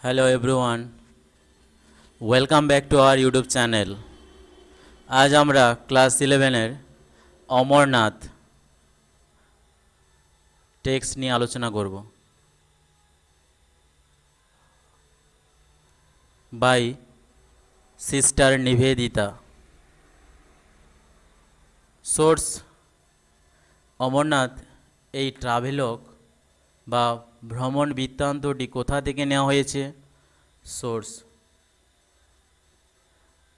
Hello everyone, welcome back to our YouTube channel. আজ আমরা class 11-এর Amarnath text নিয়ে আলোচনা করব। By sister Nivedita. Source: Amarnath এই ট্রাভেলগ বা ভ্রমণ বৃত্তান্তটি কোথা থেকে নেওয়া হয়েছে? Source: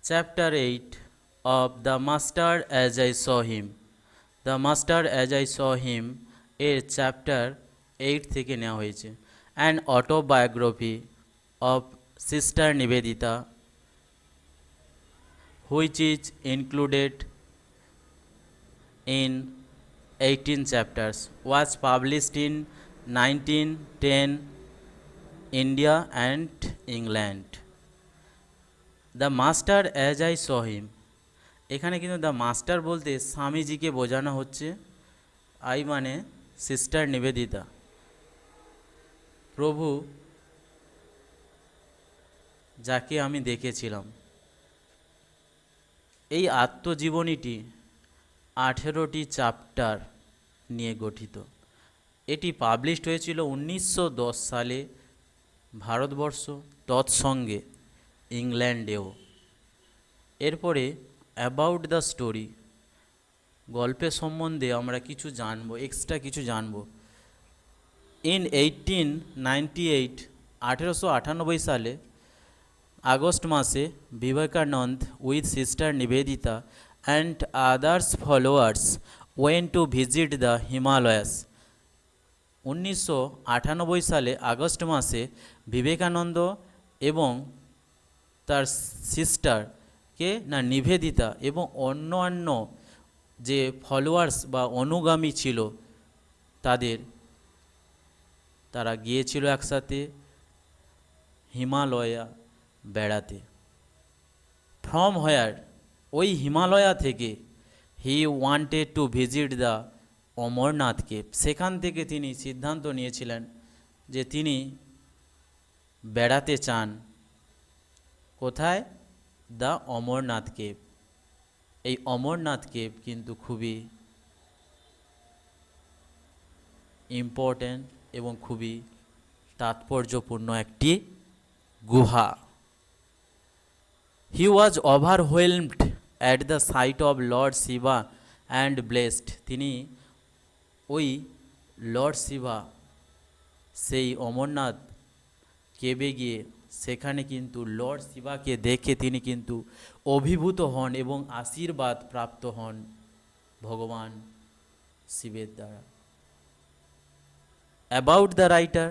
chapter 8 of The Master as I Saw Him. The Master as I Saw Him এর চ্যাপ্টার 8 থেকে নেওয়া হয়েছে। An autobiography of sister Nivedita which is included in 18 chapters was published in 1910 India and England. The master as I saw him, এখানে কিন্তু the master বলতে স্বামীজিকে বোঝানো হচ্ছে। I মানে সিস্টার নিবেদিতা। প্রভু যাকে আমি দেখেছিলাম। এই আত্মজীবনীটি 18টি চ্যাপ্টার নিয়ে গঠিত। এটি পাবলিশড হয়েছিল 1910 সালে ভারতবর্ষ, তৎসঙ্গে ইংল্যান্ডেও। এরপরে অ্যাবাউট দ্য স্টোরি, গল্পের সম্বন্ধে আমরা কিছু জানবো, এক্সট্রা কিছু জানবো। ইন 1898, 1898 সালে আগস্ট মাসে Vivekananda with sister Nivedita and others followers went to visit the Himalayas. 1998 সালে আগস্ট মাসে বিবেকানন্দ এবং তার সিস্টারকে নিবেদিতা এবং অন্যান্য যে ফলোয়ার্স বা অনুগামী ছিল তারা গিয়েছিল একসাথে হিমালয়া বেড়াতে। ফ্রম হোয়ার, ওই হিমালয়া থেকে he wanted to visit the Amarnath cave, সেখান থেকে তিনি সিদ্ধান্ত নিয়েছিলেন যে তিনি বেড়াতে চান। কোথায়? The Amarnath cave. এই অমরনাথ কেভ কিন্তু খুবই ইম্পর্ট্যান্ট এবং খুবই তাৎপর্যপূর্ণ একটি গুহা। He was overwhelmed at the site of lord Shiva and blessed. তিনি ওই লর্ড শিবা, সেই অমরনাথ কেবে গিয়ে সেখানে কিন্তু লর্ড শিবাকে দেখে তিনি কিন্তু অভিভূত হন এবং আশীর্বাদ প্রাপ্ত হন ভগবান শিবের দ্বারা। About the writer,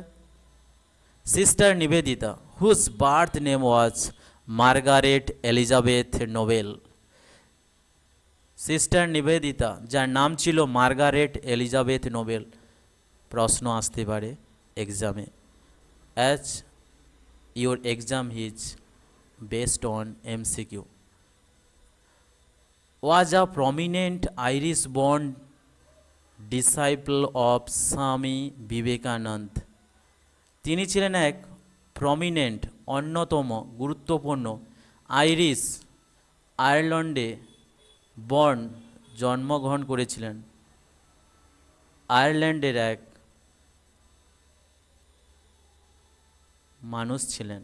sister Nivedita whose birth name was Margaret Elizabeth Noble. Sister Nivedita, যার নাম ছিল মার্গারেট এলিজাবেথ নোবেল। প্রশ্ন আসতে পারে এক্সামে, as your exam is based on MCQ. Was a prominent Irish born disciple of Swami Vivekanand. তিনি ছিলেন এক প্রমিনেন্ট, অন্যতম গুরুত্বপূর্ণ আইরিশ, আয়ারল্যান্ডে বর্ন, জন্মগ্রহণ করেছিলেন। আয়ারল্যান্ডের এক মানুষ ছিলেন।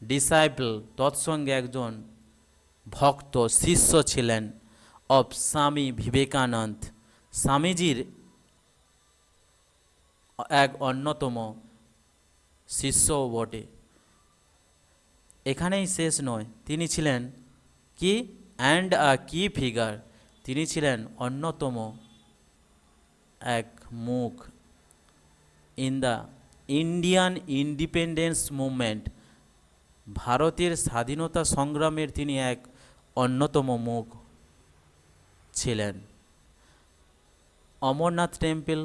ডিসাইপল, তৎসঙ্গে একজন ভক্ত, শিষ্য ছিলেন। অফ স্বামী বিবেকানন্দ, স্বামীজির এক অন্যতম শিষ্যও বটে। এখানেই শেষ নয়, তিনি ছিলেন কি অ্যান্ড আ কি ফিগার, তিনি ছিলেন অন্যতম এক মুখ in the Indian independence movement, ভারতের স্বাধীনতা সংগ্রামের তিনি এক অন্যতম মুখ ছিলেন। অমরনাথ টেম্পল,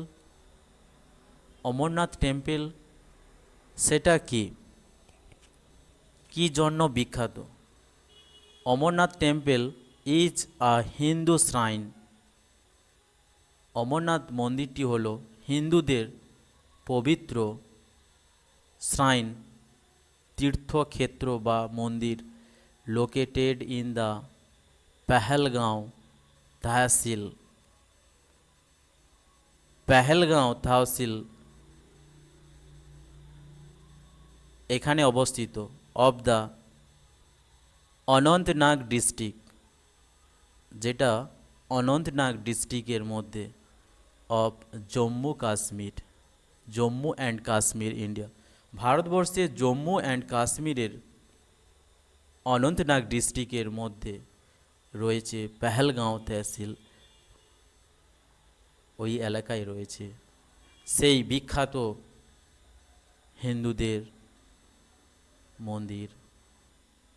অমরনাথ টেম্পল সেটা কি জন্য বিখ্যাত? Amarnath temple is a Hindu shrine. Amarnath মন্দিরটি হল হিন্দুদের পবিত্র শ্রাইন, তীর্থক্ষেত্র বা মন্দির located in the Pahalgam tehsil, Pahalgam tehsil এখানে অবস্থিত, অফ দ্য অনন্তনাগ ডিস্ট্রিক্ট, যেটা অনন্তনাগ ডিস্ট্রিক্টের মধ্যে, of Jammu Kashmir, Jammu and Kashmir India, ভারতবর্ষের জম্মু অ্যান্ড কাশ্মীরের অনন্তনাগ ডিস্ট্রিক্টের মধ্যে রয়েছে পেহেলগাঁও তহসিল, ওই এলাকায় রয়েছে সেই বিখ্যাত হিন্দুদের মন্দির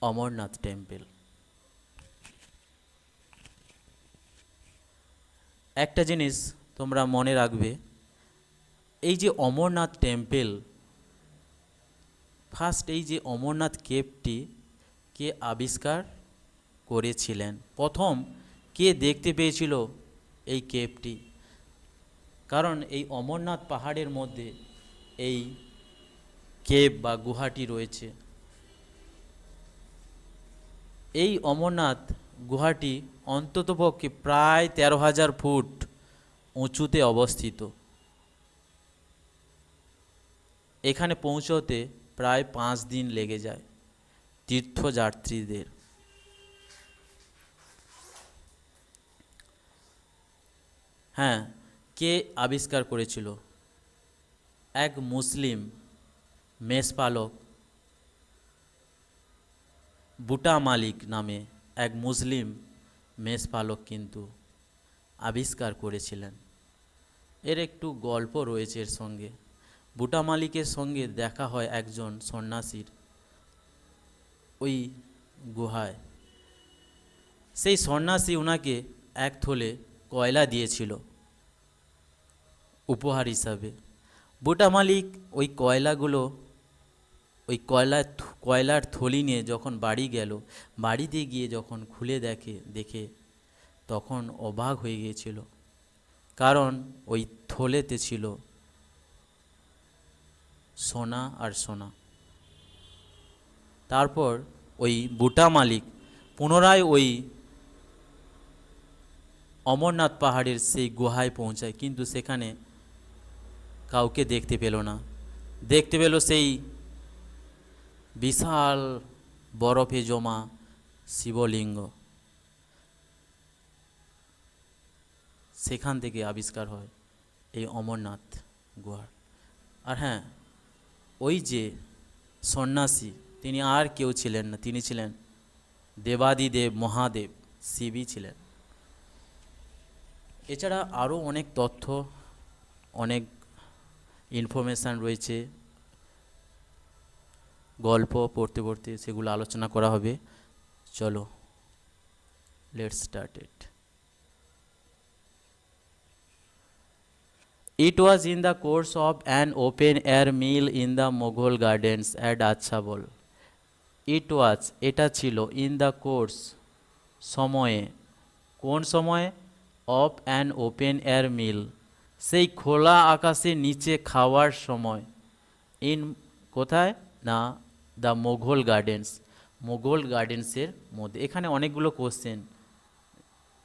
অমরনাথ টেম্পল। একটা জিনিস তোমরা মনে রাখবে, এই যে অমরনাথ টেম্পল, ফার্স্ট এই যে অমরনাথ কেভটি কে আবিষ্কার করেছিলেন, প্রথম কে দেখতে পেয়েছিল এই কেভটি? কারণ এই অমরনাথ পাহাড়ের মধ্যে এই কেভ বা গুহাটি রয়েছে। এই অমরনাথ গুহাটি অন্ততপক্ষে প্রায় 13,000 ফুট উঁচুতে অবস্থিত। এখানে পৌঁছতে প্রায় 5 দিন লেগে যায় তীর্থযাত্রীদের। হ্যাঁ, কে আবিষ্কার করেছিল? এক মুসলিম মেষপালক বুটা মালিক নামে এক মুসলিম মেষপালক কিন্তু আবিষ্কার করেছিলেন। এর একটু গল্প রয়েছে এর সঙ্গে। বুটা মালিকের সঙ্গে দেখা হয় একজন সন্ন্যাসীর ওই গুহায়। সেই সন্ন্যাসী ওনাকে এক থলে কয়লা দিয়েছিল উপহার হিসাবে। বুটা মালিক ওই কয়লাগুলো, ওই কয়লার থলি নিয়ে যখন বাড়ি গেল, বাড়িতে গিয়ে যখন খুলে দেখে তখন অবাক হয়ে গিয়েছিল, কারণ ওই থলেতে ছিল সোনা আর সোনা। তারপর ওই বুটা মালিক পুনরায় ওই অমরনাথ পাহাড়ের সেই গুহায় পৌঁছায়, কিন্তু সেখানে কাউকে দেখতে পেল না। দেখতে পেল সেই বিশাল বরফে জমা শিবলিঙ্গ। সেখান থেকে আবিষ্কার হয় এই অমরনাথ গুহার। আর হ্যাঁ, ওই যে সন্ন্যাসী, তিনি আর কেউ ছিলেন না, তিনি ছিলেন দেবাদিদেব মহাদেব, শিবই ছিলেন। এছাড়া আরও অনেক তথ্য, অনেক ইনফরমেশান রয়েছে, গল্প পড়তে পড়তে সেগুলো আলোচনা করা হবে। চলো, let's start it. It was in the course of an open-air meal in the Mughal gardens at Achhabal. It was, এটা ছিল, in the course, সময়ে, কোন সময়ে? of an open-air meal, সেই খোলা আকাশের নিচে খাওয়ার সময়। ইন, কোথায়? না, দ্য মুঘল গার্ডেন্স, মুঘল গার্ডেন্সের মধ্যে। এখানে অনেকগুলো কোশ্চেন,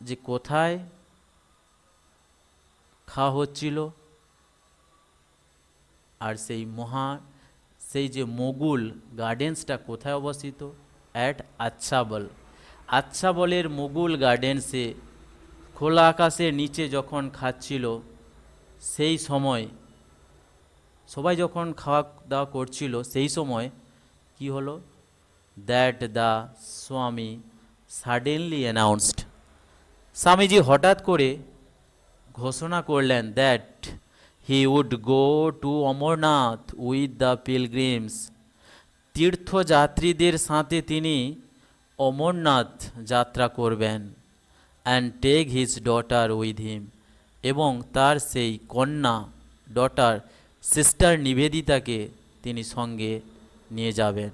যে কোথায় খাওয়া হচ্ছিল, আর সেই যে মুঘল গার্ডেন্সটা কোথায় অবস্থিত? অ্যাট আচ্ছাবল। আচ্ছাবলের মুঘল গার্ডেন্সে খোলা আকাশের নিচে যখন খাচ্ছিল, সেই সময় সবাই যখন খাওয়া দাওয়া করছিল, সেই সময় কি হলো? That the Swami suddenly announced, Swamiji হঠাৎ করে ঘোষণা করলেন, that he would go to Amarnath with the pilgrims, তীর্থযাত্রীদের সাথে তিনি অমরনাথ যাত্রা করবেন। And take his daughter with him, এবং তার সেই কন্যা, ডটার, সিস্টার নিবেদিতাকে তিনি সঙ্গে নিয়ে যাবেন।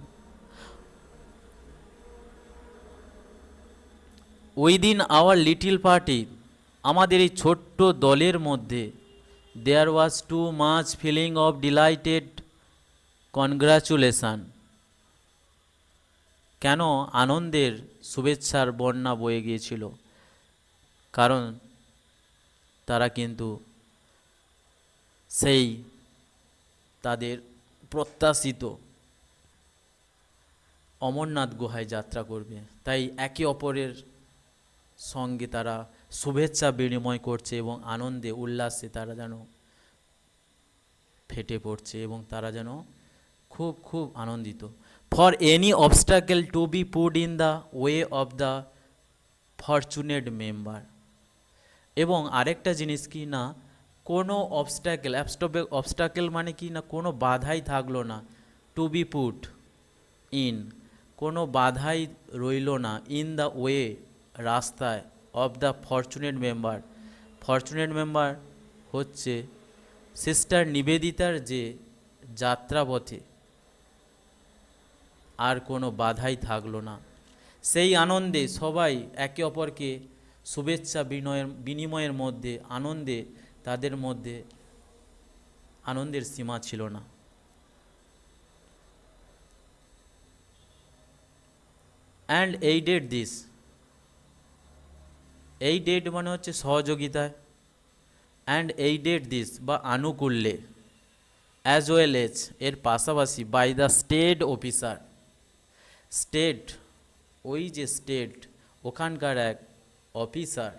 উইদিন আওয়ার লিটিল পার্টি, আমাদের এই ছোট্ট দলের মধ্যে, there was too much feeling of delighted congratulation, কেন আনন্দের শুভেচ্ছার বন্যা বয়ে গিয়েছিল? কারণ তারা কিন্তু সেই তাদের প্রত্যাশিত অমরনাথ গুহায় যাত্রা করবে, তাই একে অপরের সঙ্গে তারা শুভেচ্ছা বিনিময় করছে এবং আনন্দে উল্লাসে তারা যেন ফেটে পড়ছে এবং তারা যেন খুব খুব আনন্দিত। For any obstacle to be put in the way of the fortunate member. এবং আরেকটা জিনিস কি না, কোনো অবস্টাকেল, অবস্টাকেল মানে কি না, কোনো বাধাই থাকলো না, টু বি পুট ইন, কোনো বাধাই রইল না, ইন দ্য ওয়ে রাস্তায়, of the fortunate member. Fortunate member হচ্ছে সিস্টার নিবেদিতার যে যাত্রাপথে আর কোনো বাধাই থাকলো না। সেই আনন্দে সবাই একে অপরকে শুভেচ্ছা বিনিময়ের মধ্যে আনন্দে, তাদের মধ্যে আনন্দের সীমা ছিল না। অ্যান্ড এইডেড দিস, এইডেড মানে হচ্ছে সহযোগিতায়, অ্যান্ড এইডেড দিস বা আনুকূল্যে, অ্যাজ ওয়েল এজ এর পাশাপাশি, by the state officer. State, ওই যে স্টেট, ওখানকার এক অফিসার,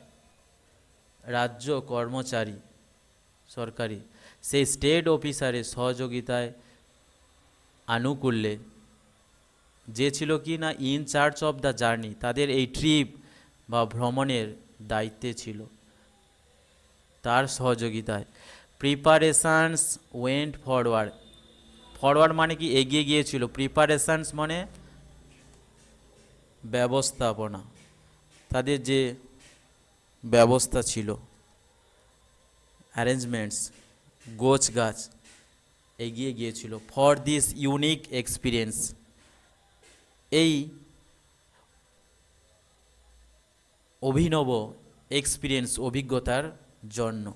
রাজ্য কর্মচারী সরকারি, সেই স্টেট অফিসারের সহযোগিতায় আনুকূল্যে, যে ছিল কি না in charge of the journey, তাদের এই ট্রিপ বা ভ্রমণের দায়িত্বে ছিল, তার সহযোগিতায় প্রিপারেশনস ওয়েন্ট ফরওয়ার্ড। ফরওয়ার্ড মানে কি এগিয়ে গিয়েছিল, প্রিপারেশনস মানে ব্যবস্থাপনা, তাদের যে ব্যবস্থা ছিল, অ্যারেঞ্জমেন্টস, গোছ গাছ, এগিয়ে গিয়েছিল। ফর দিস ইউনিক এক্সপিরিয়েন্স, এই অভিনব এক্সপিরিয়েন্স, অভিজ্ঞতার জন্য।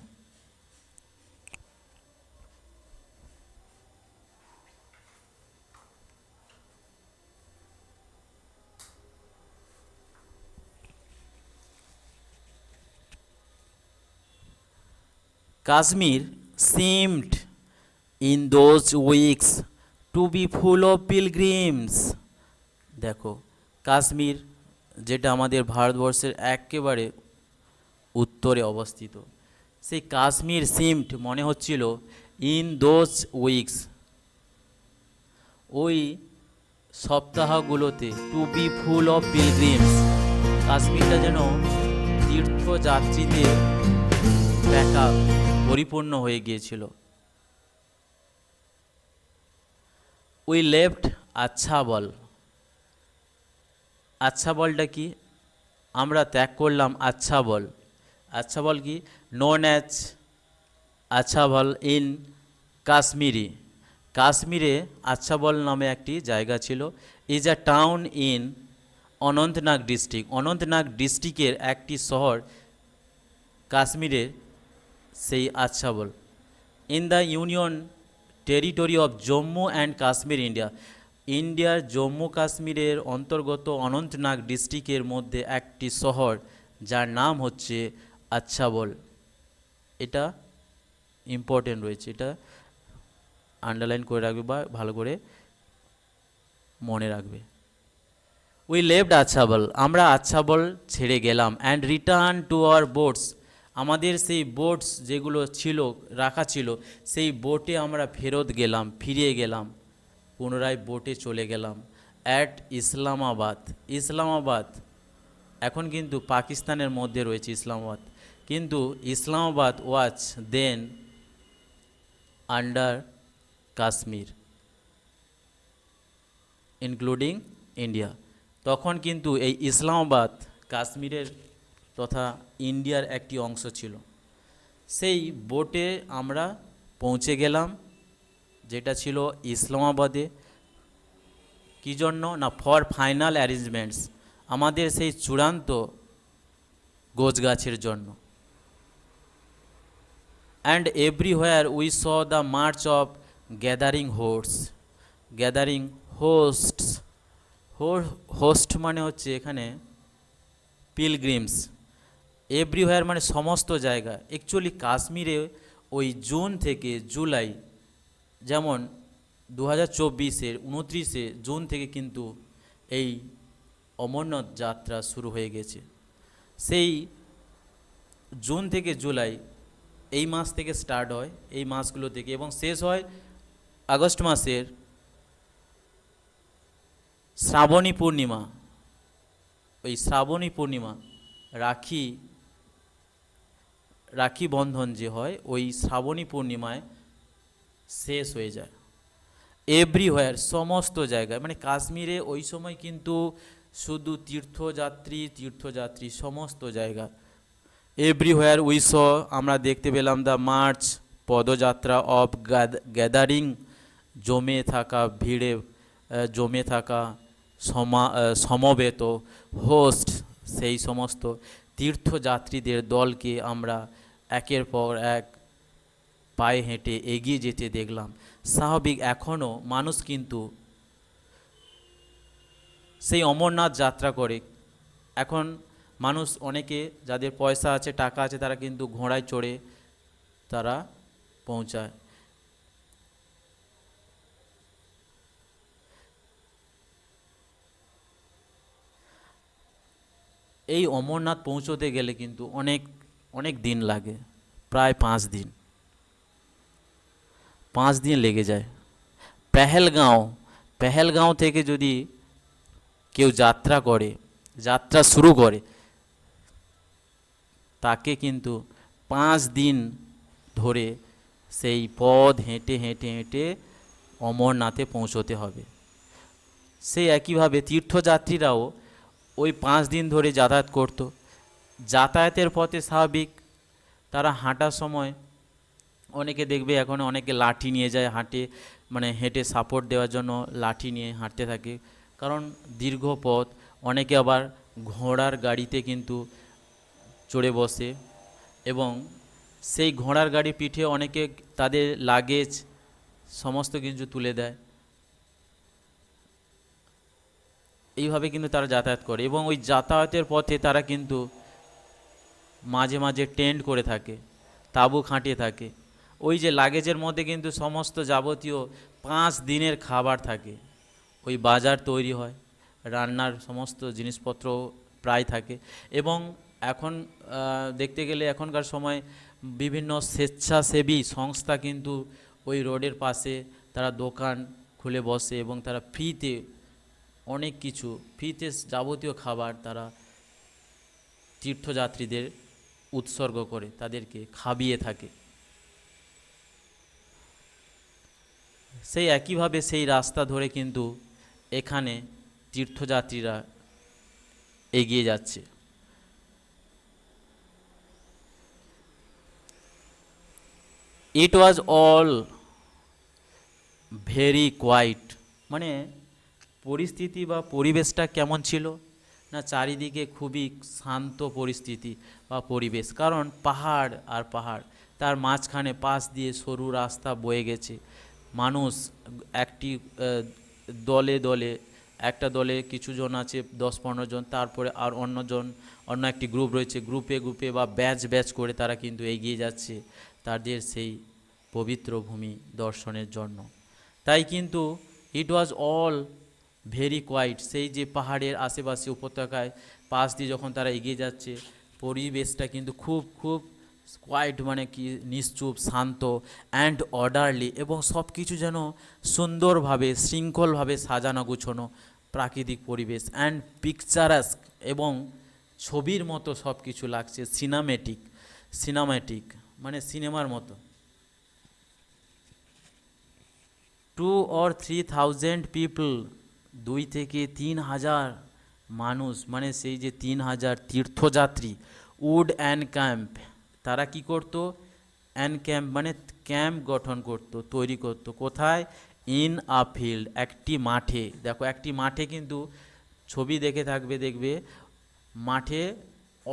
Kashmir seemed in those weeks to be full of pilgrims. দেখো, কাশ্মীর যেটা আমাদের ভারতবর্ষের একেবারে উত্তরে অবস্থিত, সেই কাশ্মীর সিমড মনে হচ্ছিল ইন দোজ উইকস, ওই সপ্তাহগুলোতে, to be full of pilgrims, কাশ্মীরটা যেন তীর্থযাত্রীদের দেখা পরিপূর্ণ হয়ে গিয়েছিল। উই লেফট আচ্ছাবল, আচ্ছাবলটা কি, আমরা ত্যাগ করলাম আচ্ছাবল। আচ্ছাবল কি, known as Achabal in Kashmiri, কাশ্মীরে আচ্ছাবল নামে একটি জায়গা ছিল, is a town in Anantnag district, Anantnag ডিস্ট্রিক্টের একটি শহর কাশ্মীরের, সেই Achabal. In the union territory of Jammu and Kashmir, India, ইন্ডিয়ার জম্মু কাশ্মীরের অন্তর্গত অনন্তনাগ ডিস্ট্রিক্টের মধ্যে একটি শহর যার নাম হচ্ছে আচ্ছাবল। এটা ইম্পর্টেন্ট রয়েছে, এটা আন্ডারলাইন করে রাখবে বা ভালো করে মনে রাখবে। উই লেফট আচ্ছাবল, আমরা আচ্ছাবল ছেড়ে গেলাম, and return to our boats, আমাদের সেই বোটস যেগুলো ছিল, রাখা ছিল, সেই বোটে আমরা ফেরত গেলাম, ফিরে গেলাম, পুনরায় বোটে চলে গেলাম। অ্যাট ইসলামাবাদ, ইসলামাবাদ এখন কিন্তু পাকিস্তানের মধ্যে রয়েছে ইসলামাবাদ, কিন্তু ইসলামাবাদ ওয়াজ দেন আন্ডার কাশ্মীর ইনক্লুডিং ইন্ডিয়া, তখন কিন্তু এই ইসলামাবাদ কাশ্মীরের তথা ইন্ডিয়ার একটি অংশ ছিল। সেই বোটে আমরা পৌঁছে গেলাম, যেটা ছিল ইসলামাবাদে। কী জন্য না, ফর ফাইনাল অ্যারেঞ্জমেন্টস, আমাদের সেই চূড়ান্ত গোছগাছের জন্য। And everywhere we saw the march of gathering hosts, gathering hosts, host মানে হচ্ছে এখানে পিলগ্রিমস, এভরিহোয়ার মানে সমস্ত জায়গা। অ্যাকচুয়ালি কাশ্মীরে ওই জুন থেকে জুলাই, যেমন 2024-এর 29 জুন থেকে কিন্তু এই অমরনাথ যাত্রা শুরু হয়ে গেছে। সেই জুন থেকে জুলাই এই মাস থেকে স্টার্ট হয়, এই মাসগুলো থেকে, এবং শেষ হয় আগস্ট মাসের শ্রাবণী পূর্ণিমা। ওই শ্রাবণী পূর্ণিমা, রাখি রাখি বন্ধন যে হয়, ওই শ্রাবণী পূর্ণিমায় শেষ হয়ে যায়। এভরিহোয়ার সমস্ত জায়গায়, মানে কাশ্মীরে ওই সময় কিন্তু শুধু তীর্থযাত্রী সমস্ত জায়গা। এভরিহোয়ার উই স, আমরা দেখতে পেলাম দ্য মার্চ, পদযাত্রা অফ গ্যাদারিং, জমে থাকা ভিড়ে, জমে থাকা সমবেত, হোস্ট, সেই সমস্ত তীর্থযাত্রীদের দলকে আমরা একের পর এক পায়ে হেঁটে এগিয়ে যেতে দেখলাম। স্বাভাবিক এখনও মানুষ কিন্তু সেই অমরনাথ যাত্রা করে। এখন মানুষ অনেকে যাদের পয়সা আছে, টাকা আছে, তারা কিন্তু ঘোড়ায় চড়ে তারা পৌঁছায়। এই অমরনাথ পৌঁছতে গেলে কিন্তু অনেক অনেক দিন লাগে, প্রায় 5 দিন, 5 দিন লেগে যায়। পেহেলগাঁও থেকে যদি কেউ যাত্রা শুরু করে, তাকে কিন্তু 5 দিন ধরে সেই পথ হেঁটে হেঁটে হেঁটে অমরনাথে পৌঁছতে হবে। সেই একইভাবে তীর্থযাত্রীরাও ওই 5 দিন ধরে যাতায়াত করত। যাতায়াতের পথে স্বাভাবিক তারা হাঁটার সময় অনেকে দেখবে এখন অনেকে লাঠি নিয়ে যায়, মানে হেঁটে সাপোর্ট দেওয়ার জন্য লাঠি নিয়ে হাঁটতে থাকে, কারণ দীর্ঘ পথ। অনেকে আবার ঘোড়ার গাড়িতে কিন্তু চড়ে বসে, এবং সেই ঘোড়ার গাড়ি পিঠে অনেকে তাদের লাগেজ সমস্ত কিছু তুলে দেয়। এইভাবে কিন্তু তারা যাতায়াত করে, এবং ওই যাতায়াতের পথে তারা কিন্তু মাঝে মাঝে টেন্ট করে থাকে, তাঁবু খাটিয়ে থাকে। ওই যে লাগেজের মধ্যে কিন্তু সমস্ত যাবতীয় 5 দিনের খাবার থাকে, ওই বাজার তৈরি হয়, রান্নার সমস্ত জিনিসপত্র প্রায় থাকে। এবং এখন দেখতে গেলে এখনকার সময় বিভিন্ন স্বেচ্ছাসেবী সংস্থা কিন্তু ওই রোডের পাশে তারা দোকান খুলে বসে, এবং তারা ফ্রিতে অনেক কিছু, ফ্রিতে যাবতীয় খাবার তারা তীর্থযাত্রীদের উৎসর্গ করে, তাদেরকে খাবিয়ে থাকে। সেই একইভাবে সেই রাস্তা ধরে কিন্তু এখানে তীর্থযাত্রীরা এগিয়ে যাচ্ছে। ইট ওয়াজ অল ভেরি কোয়াইট, মানে পরিস্থিতি বা পরিবেশটা কেমন ছিল না, চারিদিকে খুবই শান্ত পরিস্থিতি বা পরিবেশ, কারণ পাহাড় আর পাহাড়, তার মাঝখানে পাশ দিয়ে সরু রাস্তা বয়ে গেছে। মানুষ একটি দলে দলে, একটা দলে কিছু জন আছে 10-15 জন, তারপরে আর অন্য একটি গ্রুপ রয়েছে, গ্রুপে গ্রুপে বা ব্যাচ ব্যাচ করে তারা কিন্তু এগিয়ে যাচ্ছে তাদের সেই পবিত্র ভূমি দর্শনের জন্য। তাই কিন্তু ইট ওয়াজ অল ভেরি কোয়াইট, সেই যে পাহাড়ের আশেপাশে উপত্যকায় পাশ দিয়ে যখন তারা এগিয়ে যাচ্ছে, পরিবেশটা কিন্তু খুব খুব কোয়াইট, মানে কি নিশ্চুপ, শান্ত অ্যান্ড অর্ডারলি, এবং সব কিছু যেন সুন্দরভাবে শৃঙ্খলভাবে সাজানো গুছানো প্রাকৃতিক পরিবেশ, অ্যান্ড পিকচারাস্ক, এবং ছবির মতো সব কিছু লাগছে, সিনেম্যাটিক মানে সিনেমার মতো। 2 or 3,000 পিপল, 2 থেকে 3,000 মানুষ, মানে সেই যে 3,000 তীর্থযাত্রী, উড অ্যান্ড ক্যাম্প, তারা কি করত, অ্যান্ড ক্যাম্প মানে ক্যাম্প গঠন করত, তৈরি করত, কোথায়, ইন আ ফিল্ড, একটি মাঠে। দেখো একটি মাঠে কিন্তু ছবি দেখে থাকবে, দেখবে মাঠে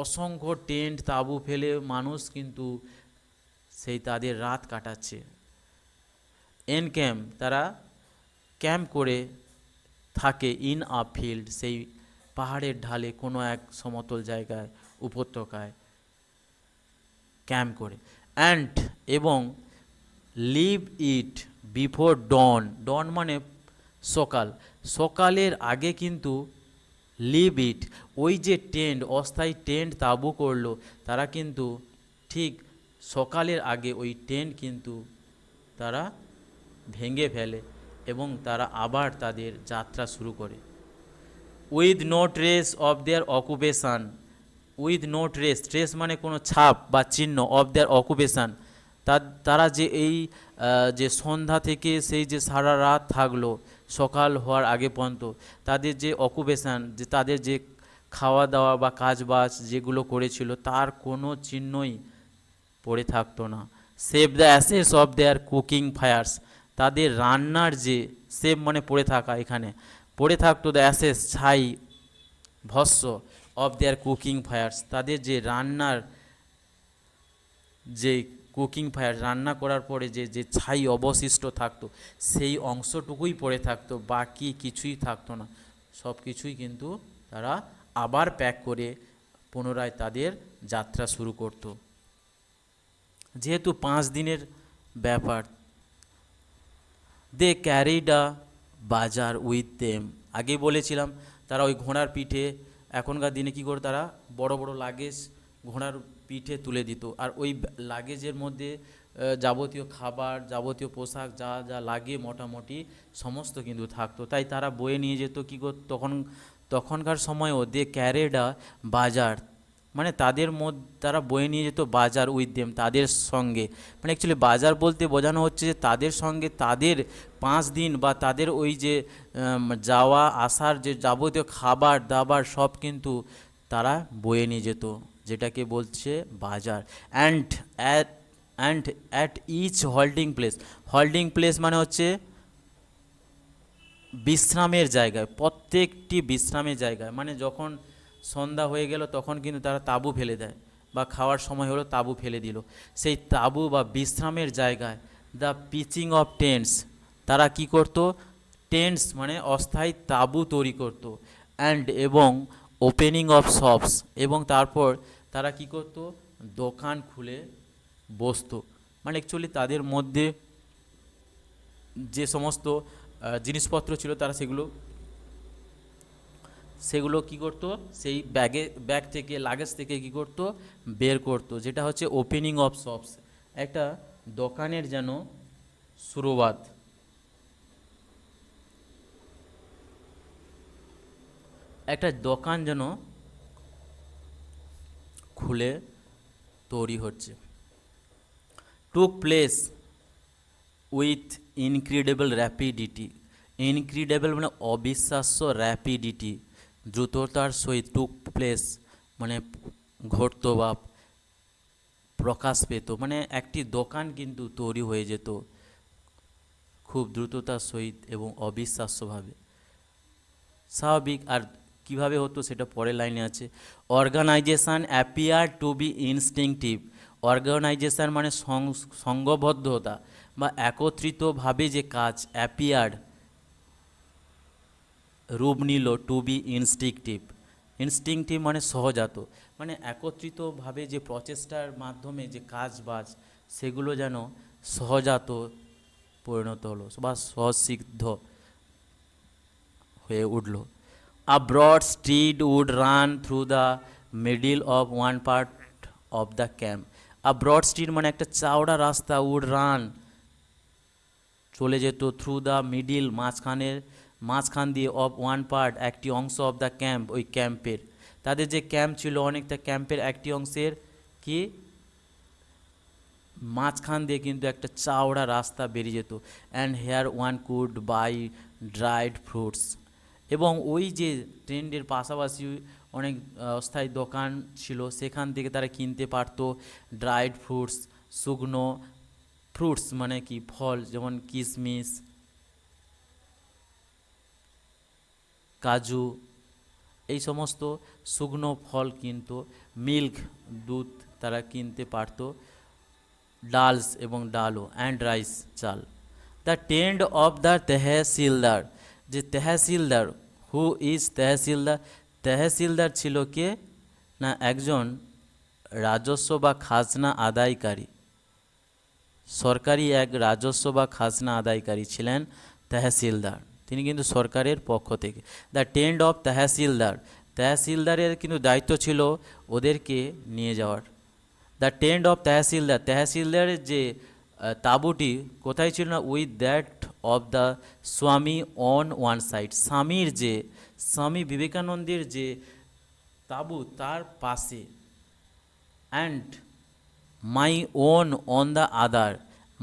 অসংখ্য টেন্ট তাঁবু ফেলে মানুষ কিন্তু সেই তাদের রাত কাটাচ্ছে। এন ক্যাম্প, তারা ক্যাম্প করে থাকে ইন আ ফিল্ড, সেই পাহাড়ের ঢালে কোনো এক সমতল জায়গায়, উপত্যকায় ক্যাম্প করে। অ্যান্ড এবং লিভ ইট বিফোর ডন, ডন মানে সকাল, সকালের আগে কিন্তু লিভ ইট, ওই যে টেন্ট, অস্থায়ী টেন্ট তাঁবু করলো, তারা কিন্তু ঠিক সকালের আগে ওই টেন্ট কিন্তু তারা ভেঙে ফেলে এবং তারা আবার তাদের যাত্রা শুরু করে। With no trace of their occupation, with no trace, trace মানে কোনো ছাপ বা চিহ্ন, অফ দেয়ার অকুপেশান, তারা যে এই যে সন্ধ্যা থেকে সেই যে সারা রাত থাকলো সকাল হওয়ার আগে পর্যন্ত, তাদের যে অকুপেশান, যে তাদের যে খাওয়া দাওয়া বা কাজবাজ যেগুলো করেছিল তার কোনো চিহ্নই পড়ে থাকতো না। Save the ashes of their cooking fires, তাদের রান্নার যে, সেভ মানে পড়ে থাকা, এখানে পড়ে থাকতো দ্য অ্যাসেস ছাই, ভস্য, অফ দেয়ার কুকিং ফায়ার্স, তাদের যে রান্নার যে কুকিং ফায়ার, রান্না করার পরে যে যে ছাই অবশিষ্ট থাকতো সেই অংশটুকুই পড়ে থাকতো, বাকি কিছুই থাকতো না। সব কিছুই কিন্তু তারা আবার প্যাক করে পুনরায় তাদের যাত্রা শুরু করত। যেহেতু 5 দিনের ব্যাপার, দে ক্যারিড আ বাজার উইথ দেম, আগেই বলেছিলাম তারা ওই ঘোড়ার পিঠে, এখনকার দিনে কী করে তারা বড় বড় লাগেজ ঘোড়ার পিঠে তুলে দিত, আর ওই লাগেজের মধ্যে যাবতীয় খাবার, যাবতীয় পোশাক যা যা লাগে মোটামুটি সমস্ত কিন্তু থাকতো, তাই তারা বয়ে নিয়ে যেত। কী করত তখনকার সময়ও দে ক্যারিড আ বাজার, মানে তাদের মধ্যে তারা বয়ে নিয়ে যেত বাজার উইথ দেম, তাদের সঙ্গে, মানে অ্যাকচুয়ালি বাজার বলতে বোঝানো হচ্ছে যে তাদের সঙ্গে তাদের 5 দিন বা তাদের ওই যে যাওয়া আসার যে যাবতীয় খাবার দাবার সব কিন্তু তারা বয়ে নিয়ে যেত, যেটাকে বলছে বাজার। And at each holding place, holding place মানে হচ্ছে বিশ্রামের জায়গায়, প্রত্যেকটি বিশ্রামের জায়গায়, মানে যখন সন্ধ্যা হয়ে গেল তখন কিন্তু তারা তাঁবু ফেলে দেয়, বা খাওয়ার সময় হলো তাঁবু ফেলে দিল, সেই তাঁবু বা বিশ্রামের জায়গায় দ্য পিচিং অফ টেন্টস, তারা কি করত, টেন্টস মানে অস্থায়ী তাঁবু তৈরি করত। অ্যান্ড এবং ওপেনিং অফ শপস, এবং তারপর তারা কি করত, দোকান খুলে বসতো, মানে অ্যাকচুয়ালি তাদের মধ্যে যে সমস্ত জিনিসপত্র ছিল তারা সেগুলো কি করত, সেই ব্যাগ থেকে, লাগেজ থেকে কি করত, বের করত, যেটা হচ্ছে ওপেনিং অফ শপস, একটা দোকানের যেন শুরুয়াত, একটা দোকান যেন খুলে তৈরি হচ্ছে। Took place with incredible rapidity, incredible মানে অবিশ্বাস্য, র্যাপিডিটি দ্রুততার সহিত, টুক প্লেস মানে ঘটতো বা প্রকাশ পেত, মানে একটি দোকান কিন্তু তৈরি হয়ে যেত খুব দ্রুততার সহিত এবং অবিশ্বাস্যভাবে, স্বাভাবিক। আর কিভাবে হতো সেটা পরের লাইনে আছে। Organisation appear to be instinctive, organisation মানে সংঘবদ্ধতা বা একত্রিতভাবে যে কাজ, অ্যাপিয়ার রূপ নিল টু বি ইনস্টিংটিভ, ইনস্টিংটিভ মানে সহজাত, মানে একত্রিতভাবে যে প্রচেষ্টার মাধ্যমে যে কাজ বাজ সেগুলো যেন সহজাত পরিণত হলো বা সহসিদ্ধ হয়ে উঠল। A broad street would run through the middle of one part of the camp, a broad street মানে একটা চওড়া রাস্তা, উড রান চলে যেত, থ্রু দ্য মিডিল মাঝখান দিয়ে, অফ ওয়ান পার্ট একটি অংশ, অফ দ্য ক্যাম্প ওই ক্যাম্পের, তাদের যে ক্যাম্প ছিল অনেকটা, ক্যাম্পের একটি অংশের কি মাঝখান দিয়ে কিন্তু একটা চওড়া রাস্তা বেরিয়ে যেত। And here one could buy dried fruits, এবং ওই যে ট্রেন্ডের পাশাপাশি অনেক অস্থায়ী দোকান ছিল, সেখান থেকে তারা কিনতে পারতো ড্রাইড ফ্রুটস, শুকনো ফ্রুটস মানে কি ফল, যেমন কিশমিশ, কাজু, এই সমস্ত শুকনো ফল কিনতো, মিল্ক দুধ তারা কিনতে পারতো, ডালস এবং ডালও, অ্যান্ড রাইস চাল। The tent of the tehsildar, যে তেহসিলদার, হু ইজ তেহসিলদার? তেহসিলদার ছিল কে না একজন রাজস্ব বা খাজনা আদায়কারী, সরকারি এক রাজস্ব বা খাজনা আদায়কারী ছিলেন তেহসিলদার। তিনি কিন্তু সরকারের পক্ষ থেকে। দ্য টেন্ট অফ তেহসিলদার, তেহসিলদারের কিন্তু দায়িত্ব ছিল ওদেরকে নিয়ে যাওয়ার। দ্য টেন্ট অফ তেহসিলদার, তেহসিলদারের যে তাঁবুটি কোথায় ছিল না with that of the Swami on one side, স্বামীর যে স্বামী বিবেকানন্দের যে তাঁবু তার পাশে, and my own on the other.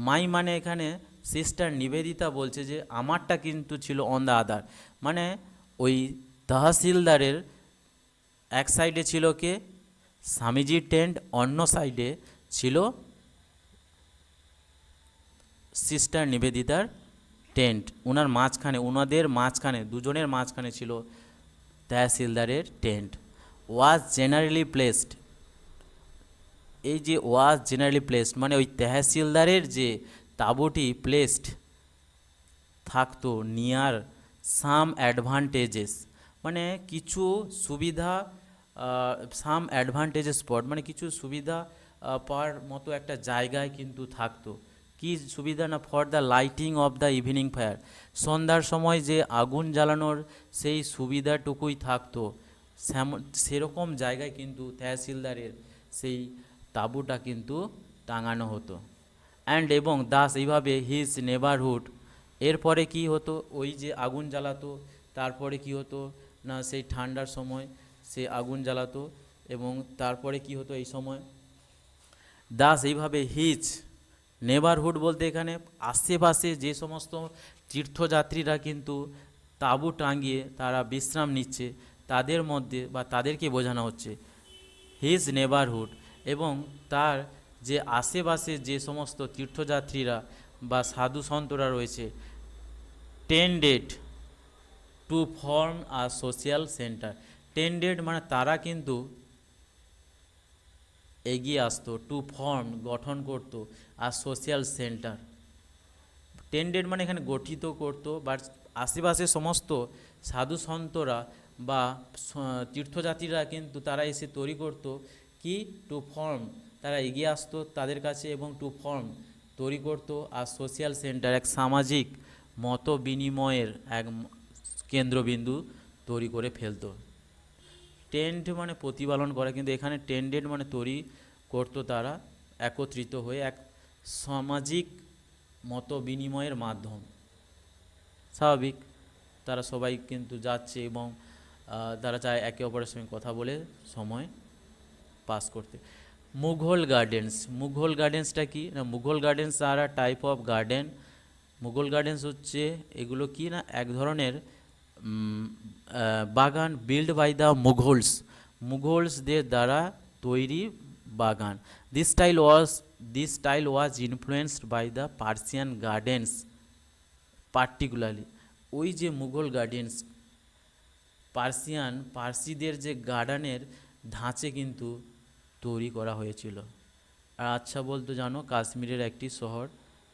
My মানে এখানে সিস্টার নিবেদিতা বলছে যে আমারটা কিন্তু ছিল অন দ্য আদার, মানে ওই তহসিলদারের এক সাইডে ছিল কে স্বামীজির টেন্ট, অন্য সাইডে ছিল সিস্টার নিবেদিতার টেন্ট। ওনার মাঝখানে, ওনাদের মাঝখানে, দুজনের মাঝখানে ছিল তহসিলদারের টেন্ট। ওয়াজ জেনারেলি প্লেসড, এই যে ওয়াজ জেনারেলি প্লেসড মানে ওই তহসিলদারের যে তাঁবুটি প্লেসড থাকতো নিয়ার সাম অ্যাডভান্টেজেস, মানে কিছু সুবিধা, সাম অ্যাডভান্টেজেস স্পট মানে কিছু সুবিধা পাওয়ার মতো একটা জায়গায় কিন্তু থাকতো। কি সুবিধা না for the lighting of the evening fire, সন্ধ্যার সময় যে আগুন জ্বালানোর সেই সুবিধাটুকুই থাকতো, সেরকম জায়গায় কিন্তু তহসিলদারের সেই তাঁবুটা কিন্তু টাঙানো হতো। অ্যান্ড এবং দাস এইভাবে হিজ নেবারহুড, এরপরে কি হতো ওই যে আগুন জ্বালাতো, তারপরে কি হতো না সেই ঠান্ডার সময় সে আগুন জ্বালাতো, এবং তারপরে কি হতো এই সময় দাস এইভাবে হিজ নেবারহুড বলতে এখানে আশেপাশে যে সমস্ত তীর্থযাত্রীরা কিন্তু তাঁবু টাঙিয়ে তারা বিশ্রাম নিচ্ছে তাদের মধ্যে বা তাদেরকে বোঝানো হচ্ছে হিজ নেবারহুড, এবং তার যে আশেপাশে যে সমস্ত তীর্থযাত্রীরা বা সাধু সন্তরা রয়েছে tended to form a social centre. Tended মানে তারা কিন্তু এগিয়ে আসতো, টু ফর্ম গঠন করত, আর সোশিয়াল সেন্টার। টেন্ডেড মানে এখানে গঠিত করতো, বা আশেপাশে সমস্ত সাধু সন্তরা বা তীর্থযাত্রীরা কিন্তু তারা এসে তৈরি করতো কি টু ফর্ম, তারা এগিয়ে আসতো তাদের কাছে এবং টু ফর্ম তৈরি করতো, আর সোশিয়াল সেন্টার এক সামাজিক মত বিনিময়ের এক কেন্দ্রবিন্দু তৈরি করে ফেলতো। টেন্ট মানে প্রতিপালন করা, কিন্তু এখানে টেন্ডেড মানে তৈরি করতো তারা একত্রিত হয়ে এক সামাজিক মত বিনিময়ের মাধ্যম। স্বাভাবিক, তারা সবাই কিন্তু যাচ্ছে এবং তারা চায় একে অপরের সঙ্গে কথা বলে সময় পাস করতে। মুঘল গার্ডেন্স, মুঘল গার্ডেন্সটা কি না Mughal gardens are a type of garden. Mughal gardens হচ্ছে এগুলো কি না এক ধরনের বাগান বিল্ড বাই দ্য মুঘলস, মুঘলসদের দ্বারা তৈরি বাগান। This style was influenced by the Persian gardens particularly. ওই যে মুঘল গার্ডেন্স পার্সিদের যে গার্ডেনের ধাঁচে কিন্তু তৈরি করা হয়েছিল। আর আচ্ছা বলতো জানো কাশ্মীরের একটি শহর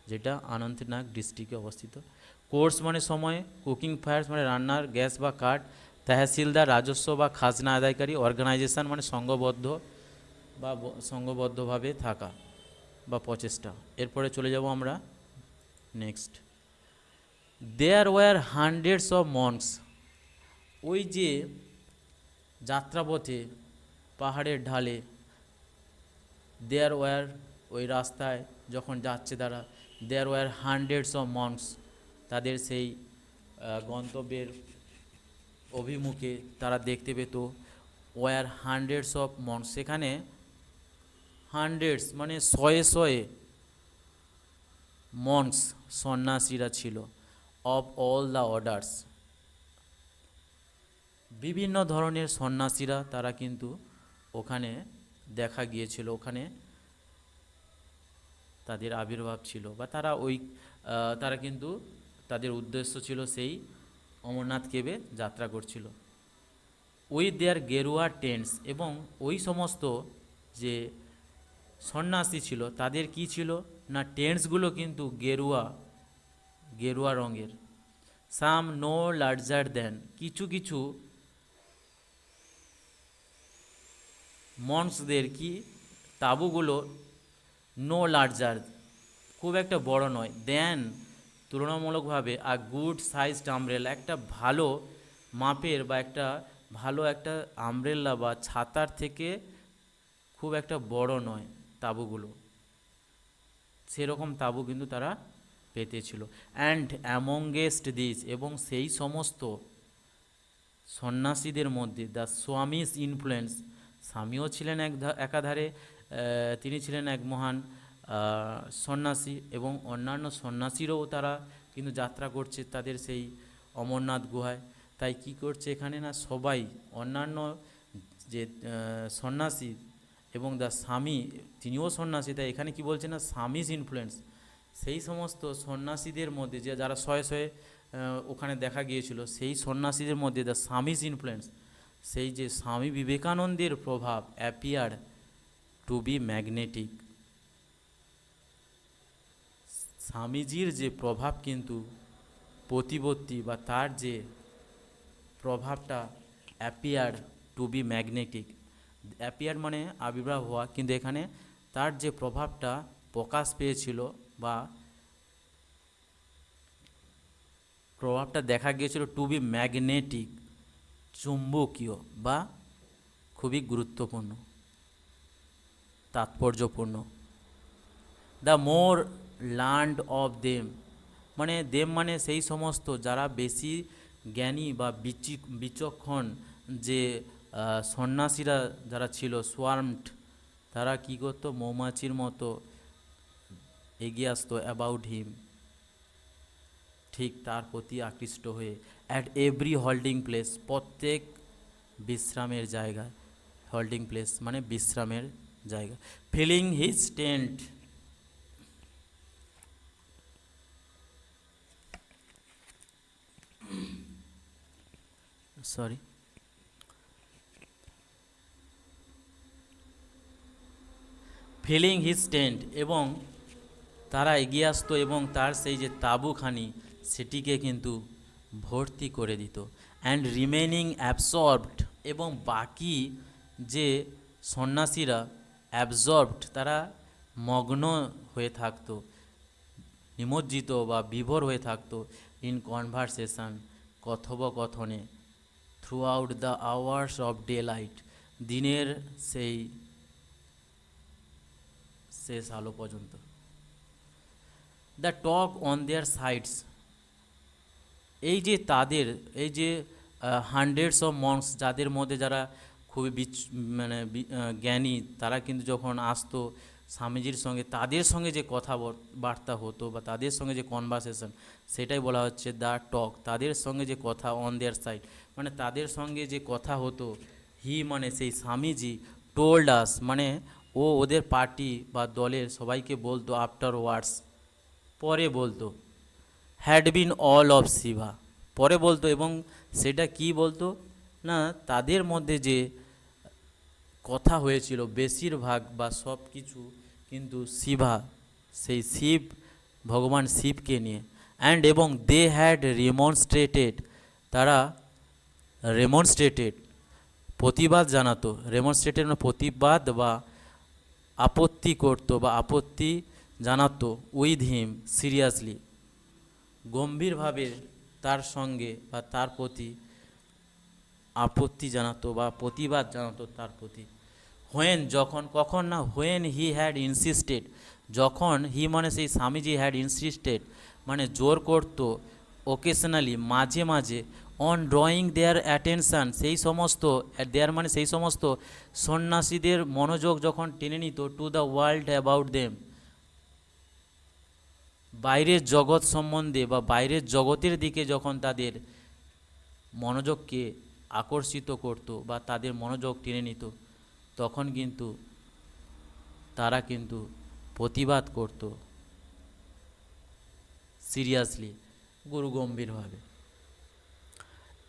যেটা অনন্তনাগ ডিস্ট্রিক্টে অবস্থিত। কোর্স মানে সময়, কুকিং ফায়ার্স মানে রান্নার গ্যাস বা কাঠ, তহসিলদার রাজস্ব বা খাজনা আদায়কারী, অর্গানাইজেশন মানে সংঘবদ্ধ বা সংঘবদ্ধভাবে থাকা বা প্রচেষ্টা। এরপরে চলে যাব আমরা next. There were hundreds of monks, ওই যে যাত্রাপথে পাহাড়ের ঢালে দেয়ার ওয়ার, ওই রাস্তায় যখন যাচ্ছে তারা দেয়ার ওয়ার হান্ড্রেডস অফ মঙ্কস, তাদের সেই গন্তব্যের অভিমুখে তারা দেখতে পেত ওয়ার হান্ড্রেডস অফ মঙ্কস, সেখানে হান্ড্রেডস মানে শয়ে শয়ে মঙ্কস সন্ন্যাসীরা ছিল, অফ অল দ্য অর্ডার্স, বিভিন্ন ধরনের সন্ন্যাসীরা তারা কিন্তু ওখানে দেখা গিয়েছিল, ওখানে তাদের আবির্ভাব ছিল বা তারা তারা কিন্তু তাদের উদ্দেশ্য ছিল সেই অমরনাথ কেবে যাত্রা করছিল। উইথ দেয়ার গেরুয়া টেন্টস, এবং ওই সমস্ত যে সন্ন্যাসী ছিল তাদের কি ছিল না টেন্টসগুলো কিন্তু গেরুয়া রঙের। সাম নো লার্জার দেন, কিছু কিছু মন্সদের কি তাঁবুগুলো নো লার্জার, খুব একটা বড় নয়, দেন তুলনামূলকভাবে আ গুড সাইজড আমব্রেলা, একটা ভালো মাপের বা একটা ভালো একটা আমব্রেলা বা ছাতার থেকে খুব একটা বড় নয় তাঁবুগুলো, সেরকম তাঁবু কিন্তু তারা পেতেছিল। অ্যান্ড অ্যামঙ্গেস্ট দিস, এবং সেই সমস্ত সন্ন্যাসীদের মধ্যে দ্য স্বামীস ইনফ্লুয়েন্স, স্বামীও ছিলেন একাধারে, তিনি ছিলেন এক মহান সন্ন্যাসী, এবং অন্যান্য সন্ন্যাসীরাও তারা কিন্তু যাত্রা করছে তাদের সেই অমরনাথ গুহায়। তাই কি করছে এখানে না, সবাই অন্যান্য যে সন্ন্যাসী এবং দ্য স্বামী, তিনিও সন্ন্যাসী, তাই এখানে কি বলছে না, স্বামীস ইনফ্লুয়েন্স, সেই সমস্ত সন্ন্যাসীদের মধ্যে যে যারা শয়ে শয়ে ওখানে দেখা গিয়েছিল, সেই সন্ন্যাসীদের মধ্যে দ্য স্বামীস ইনফ্লুয়েন্স, সেই যে স্বামী বিবেকানন্দের প্রভাব অ্যাপিয়ার টু বি ম্যাগনেটিক, স্বামীজির যে প্রভাব কিন্তু প্রতিপত্তি বা তার যে প্রভাবটা appear to be magnetic, appear মানে আবির্ভাব হওয়া, কিন্তু এখানে তার যে প্রভাবটা প্রকাশ পেয়েছিল বা প্রভাবটা দেখা গিয়েছিল টু বি ম্যাগনেটিক, চুম্বকীয় বা খুবই গুরুত্বপূর্ণ, তাৎপর্যপূর্ণ। The more learned of them, মানে দেম মানে সেই সমস্ত যারা বেশি জ্ঞানী বা বিচক্ষণ যে সন্ন্যাসীরা যারা ছিল, সোয়ার্মড, তারা কী করতো, মৌমাছির মতো এগিয়ে আসতো অ্যাবাউট হিম, ঠিক তার প্রতি আকৃষ্ট হয়ে। অ্যাট এভরি হোল্ডিং প্লেস, প্রত্যেক বিশ্রামের জায়গায়, হোল্ডিং প্লেস মানে বিশ্রামের জায়গা। Filling his tent, sorry, filling his tent, এবং তারা এগিয়ে আসতো এবং তার সেই যে তাঁবুখানি সেটিকে কিন্তু ভর্তি করে দিত। অ্যান্ড রিমেনিং অ্যাবসর্বড, এবং বাকি যে সন্ন্যাসীরা অ্যাবসর্বড, তারা মগ্ন হয়ে থাকতো, নিমজ্জিত বা বিভোর হয়ে থাকতো ইন কনভারসেশন, কথোপকথনে, through out the hours off day light, দিনের সেই শেষ আলো পর্যন্ত। The talk on their sides, এই যে তাদের এই যে হান্ড্রেডস অফ মঙ্কস, যাদের মধ্যে যারা খুবই মানে জ্ঞানী, তারা কিন্তু যখন আসতো স্বামীজির সঙ্গে, তাদের সঙ্গে যে কথাবার্তা হতো বা তাদের সঙ্গে যে কনভারসেশন, সেটাই বলা হচ্ছে দ্য টক, তাদের সঙ্গে যে কথা, অন দেয়ার সাইড মানে তাদের সঙ্গে যে কথা হতো, হি মানে সেই স্বামীজি, টোল্ড আস মানে ও ওদের পার্টি বা দলের সবাইকে বলতো, আফটার ওয়ার্ডস পরে বলতো, had been all of Shiva, পরে বলতো, এবং সেটা কি বলতো না, তাদের মধ্যে যে কথা হয়েছিল বেশিরভাগ বা সব কিছু কিন্তু শিবা, সেই শিব, ভগবান শিবকে নিয়ে। অ্যান্ড এবং দে হ্যাড রিমনস্ট্রেটেড, তারা রেমনস্ট্রেটেড প্রতিবাদ জানাতো, রেমনস্ট্রেটেড মানে প্রতিবাদ বা আপত্তি করতো বা আপত্তি জানাতো, উইথ হিম সিরিয়াসলি, গম্ভীরভাবে তার সঙ্গে বা তার প্রতি আপত্তি জানাতো বা প্রতিবাদ জানাতো তার প্রতি। হোয়েন যখন, কখন না, হোয়েন হি হ্যাড ইনসিস্টেড, যখন হি মানে সেই স্বামীজি হ্যাড ইনসিস্টেড মানে জোর করতো, ওকেশনালি মাঝে মাঝে, অন ড্রয়িং দেয়ার অ্যাটেনশান, সেই সমস্ত দেয়ার মানে সেই সমস্ত সন্ন্যাসীদের মনোযোগ যখন টেনে নিত, to the world about them, বাইরের জগৎ সম্বন্ধে বা বাইরের জগতের দিকে যখন তাদের মনোযোগকে আকর্ষিত করত বা তাদের মনোযোগ টেনে নিত, তখন কিন্তু তারা কিন্তু প্রতিবাদ করত সিরিয়াসলি, গুরুগম্ভীরভাবে।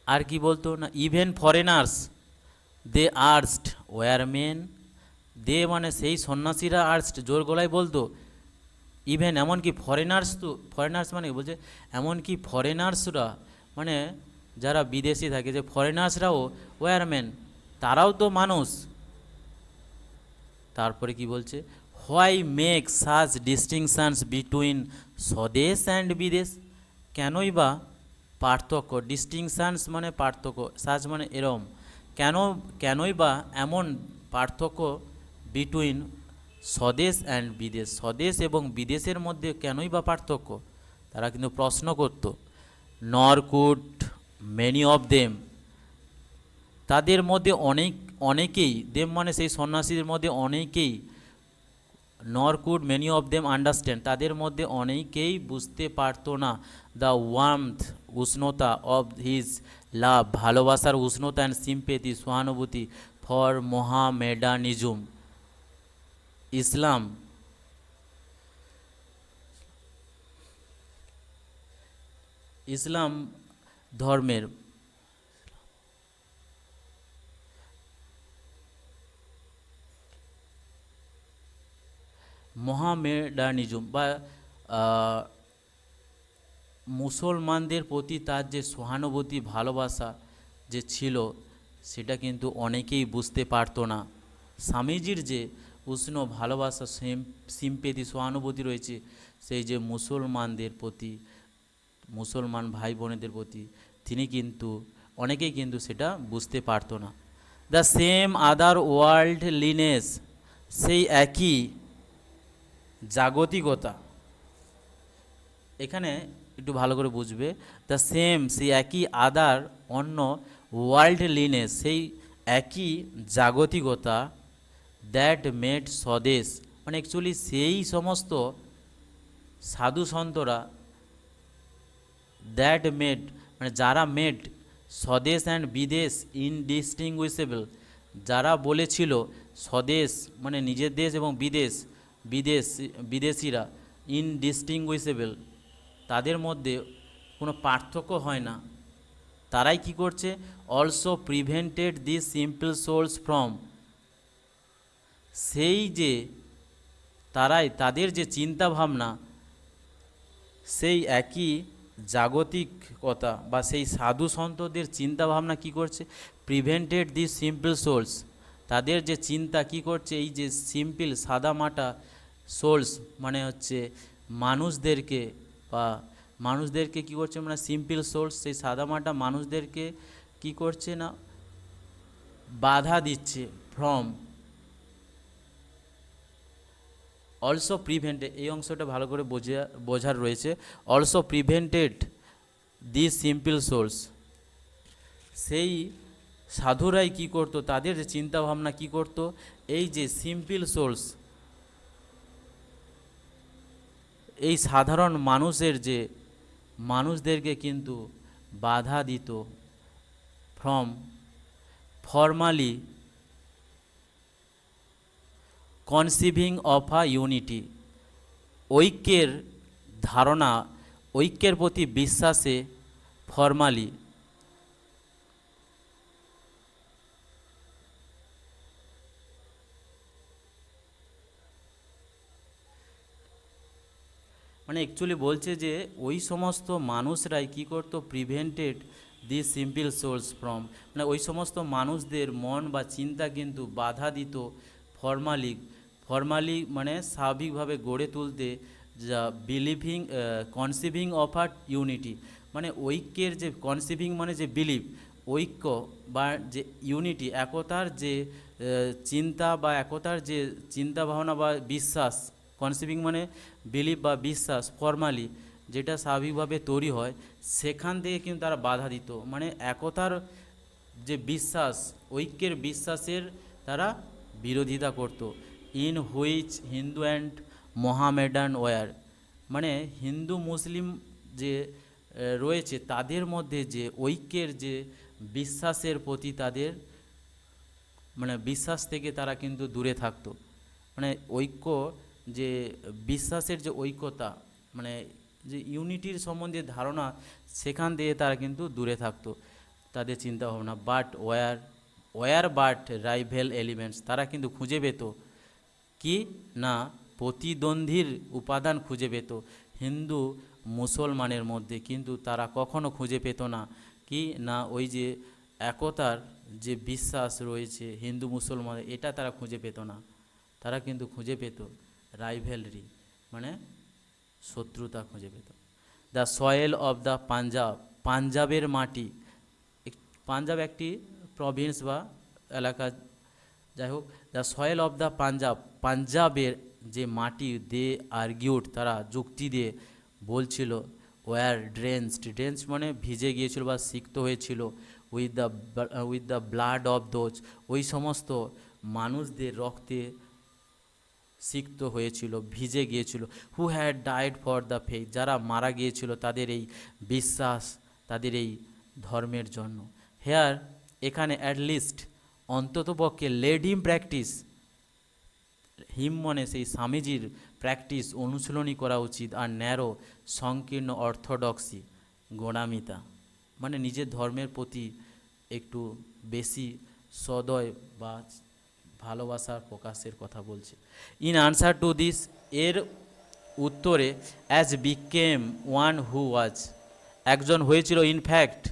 আর কি বলতো না, ইভেন ফরেনার্স দে আর্সড ওয়ার মেন, দে মানে সেই সন্ন্যাসীরা আর্সড জোর গলায় বলতো, ইভেন এমনকি ফরেনার্স মানে কি বলছে, এমনকি ফরেনার্সরা মানে যারা বিদেশি থাকে, যে ফরেনার্সরাও ওয়ারম্যান, তারাও তো মানুষ। তারপরে কি বলছে, হোয়াই মেক সাচ ডিস্টিংশনস বিটুইন স্বদেশ অ্যান্ড বিদেশ, কেনই বা পার্থক্য, ডিস্টিংশনস মানে পার্থক্য, সাচ মানে এরম, কেন, কেনই বা এমন পার্থক্য বিটুইন স্বদেশ অ্যান্ড বিদেশ, স্বদেশ এবং বিদেশের মধ্যে কেনই বা পার্থক্য, তারা কিন্তু প্রশ্ন করত। নর কুড মেনি অফ দেম, তাদের মধ্যে অনেকেই, দেম মানে সেই সন্ন্যাসীদের মধ্যে অনেকেই, নর could many of them understand, তাদের মধ্যে অনেকেই বুঝতে পারতো না, দ্য ওয়ার্মথ উষ্ণতা অফ হিজ লাভ, ভালোবাসার উষ্ণতা অ্যান্ড সিম্পেথি সহানুভূতি ফর মোহামেডানিজম, ইসলাম, ইসলাম ধর্মের, মোহামেডানিজম বা আহ, মুসলমানদের প্রতি তার যে সহানুভূতি ভালোবাসা যে ছিল, সেটা কিন্তু অনেকেই বুঝতে পারতো না। স্বামীজির যে উষ্ণ ভালোবাসা, সিম্পেথি সহানুভূতি রয়েছে, সেই যে মুসলমানদের প্রতি, মুসলমান ভাই বোনেদের প্রতি, তিনি কিন্তু, অনেকেই কিন্তু সেটা বুঝতে পারতো না। দ্য সেম আদার ওয়ার্ল্ড লিনেস, সেই একই জাগতিকতা, এখানে একটু ভালো করে বুঝবে, দ্য সেম সেই একই আদার অন্য, ওয়ার্ল্ডলিনেস সেই একই জাগতিকতা, দ্যাট মেড স্বদেশ, মানে অ্যাকচুয়ালি সেই সমস্ত সাধু সন্তরা, দ্যাট মেড মানে যারা মেড স্বদেশ অ্যান্ড বিদেশ ইনডিস্টিংগুইশেবল, যারা বলেছিল স্বদেশ মানে নিজের দেশ এবং বিদেশ, বিদেশ বিদেশিরা ইনডিস্টিংগুইশেবল, তাদের মধ্যে কোনো পার্থক্য হয় না, তারাই কি করছে, also prevented this simple souls from, সেই যে তারাই, তাদের যে চিন্তা ভাবনা, সেই একই জাগতিকতা বা সেই সাধু সন্তদের চিন্তা ভাবনা কি করছে, প্রিভেন্টেড দিস সিম্পল সোলস, তাদের যে চিন্তা কি করছে, এই যে সিম্পল সাদামাটা সোলস মানে হচ্ছে মানুষদেরকে, বা মানুষদেরকে কি করছে, মানে সিম্পল সোলস সেই সাদামাটা মানুষদেরকে কি করছে না, বাধা দিচ্ছে, ফ্রম, অলসো প্রিভেন্টেড, এই অংশটা ভালো করে বোঝার রয়েছে, also prevented this simple source, সেই সাধুরাই কি করতো, তাদের যে চিন্তাভাবনা কি করতো, এই যে সিম্পল সোর্স, এই সাধারণ মানুষের যে মানুষদেরকে কিন্তু বাধা দিত, from formally কনসিভিং of a unity, ঐক্যের ধারণা, ঐক্যের প্রতি বিশ্বাসে, ফর্মালি মানে অ্যাকচুয়ালি বলছে যে ওই সমস্ত মানুষরাই কি করতো, prevented this simple souls from, মানে ওই সমস্ত মানুষদের মন বা চিন্তা কিন্তু বাধা দিত, ফর্মালি, ফর্মালি মানে স্বাভাবিকভাবে গড়ে তুলতে, যা বিলিভিং কনসিভিং অফ আ ইউনিটি, মানে ঐক্যের যে কনসিভিং মানে যে বিলিভ, ঐক্য বা যে ইউনিটি একতার যে চিন্তা বা একতার যে চিন্তা ভাবনা বা বিশ্বাস, কনসিভিং মানে বিলিভ বা বিশ্বাস, ফর্মালি যেটা স্বাভাবিকভাবে তৈরি হয়, সেখান থেকে কিন্তু তারা বাধা দিত, মানে একতার যে বিশ্বাস, ঐক্যের বিশ্বাসের তারা বিরোধিতা করত। In which Hindu and Mohammedan were, মানে হিন্দু মুসলিম যে রয়েছে তাদের মধ্যে যে ঐক্যের যে বিশ্বাসের প্রতি তাদের মানে বিশ্বাস থেকে তারা কিন্তু দূরে থাকতো, মানে ঐক্য যে বিশ্বাসের যে ঐক্যতা মানে যে ইউনিটির সম্বন্ধে ধারণা, সেখান থেকে তারা কিন্তু দূরে থাকতো, তাদের চিন্তা ভাবনা, but were but rival elements, তারা কিন্তু খুঁজে পেত কি না, প্রতিদ্বন্দ্বীর উপাদান খুঁজে পেত হিন্দু মুসলমানের মধ্যে, কিন্তু তারা কখনো খুঁজে পেত না কি না ওই যে একতার যে বিশ্বাস রয়েছে হিন্দু মুসলমানের, এটা তারা খুঁজে পেত না। তারা কিন্তু খুঁজে পেত রাইভেলরি, মানে শত্রুতা খুঁজে পেত। The soil of the Punjab, পাঞ্জাবের মাটি, পাঞ্জাব একটি প্রভিন্স বা এলাকা, যাই হোক, the soil of the Punjab, পাঞ্জাবের যে মাটি, দে আর্গিউড, তারা যুক্তি দিয়ে বলছিল, ওয়ার ড্রেন্সড, ড্রেন্স মানে ভিজে গিয়েছিল বা সিক্ত হয়েছিল, with the blood of those, ওই সমস্ত মানুষদের রক্তে সিক্ত হয়েছিল, ভিজে গিয়েছিল, who had died for the faith, যারা মারা গিয়েছিল তাদের এই বিশ্বাস, তাদের এই ধর্মের জন্য। হেয়ার, এখানে অ্যাটলিস্ট অন্ততপক্ষে লেড হিম প্র্যাকটিস, হিম মানে সেই স্বামীজির প্র্যাকটিস অনুশীলনী করা উচিত, আর ন্যারো সংকীর্ণ অর্থোডক্সি, গোঁড়ামিতা মানে নিজের ধর্মের প্রতি একটু বেশি সদয় বা ভালোবাসার প্রকাশের কথা বলছে। ইন আনসার টু দিস, এর উত্তরে, অ্যাজ বিকেম ওয়ান হু ওয়াজ, একজন হয়েছিল, ইনফ্যাক্ট